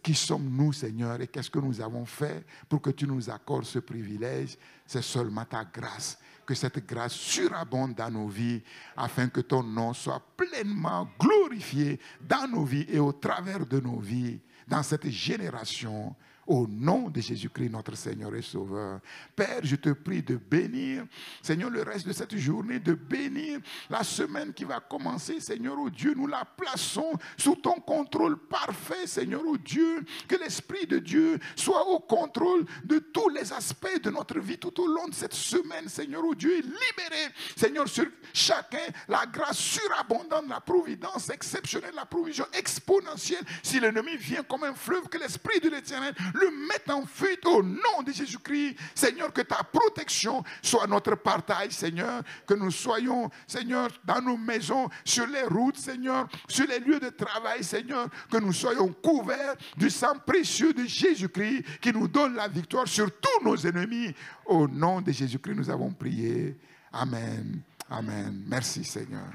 Qui sommes-nous, Seigneur, et qu'est-ce que nous avons fait pour que tu nous accordes ce privilège? C'est seulement ta grâce. Que cette grâce surabonde dans nos vies, afin que ton nom soit pleinement glorifié dans nos vies et au travers de nos vies, dans cette génération, au nom de Jésus-Christ, notre Seigneur et Sauveur. Père, je te prie de bénir, Seigneur, le reste de cette journée, de bénir la semaine qui va commencer, Seigneur, oh Dieu, nous la plaçons sous ton contrôle parfait, Seigneur, oh Dieu, que l'Esprit de Dieu soit au contrôle de tous les aspects de notre vie tout au long de cette semaine, Seigneur, oh Dieu, et libérer, Seigneur, sur chacun la grâce surabondante, la providence exceptionnelle, la provision exponentielle. Si l'ennemi vient comme un fleuve, que l'Esprit de l'Éternel le mette en fuite au nom de Jésus-Christ. Seigneur, que ta protection soit notre partage, Seigneur, que nous soyons, Seigneur, dans nos maisons, sur les routes, Seigneur, sur les lieux de travail, Seigneur, que nous soyons couverts du sang précieux de Jésus-Christ qui nous donne la victoire sur tous nos ennemis. Au nom de Jésus-Christ, nous avons prié. Amen. Amen. Merci, Seigneur.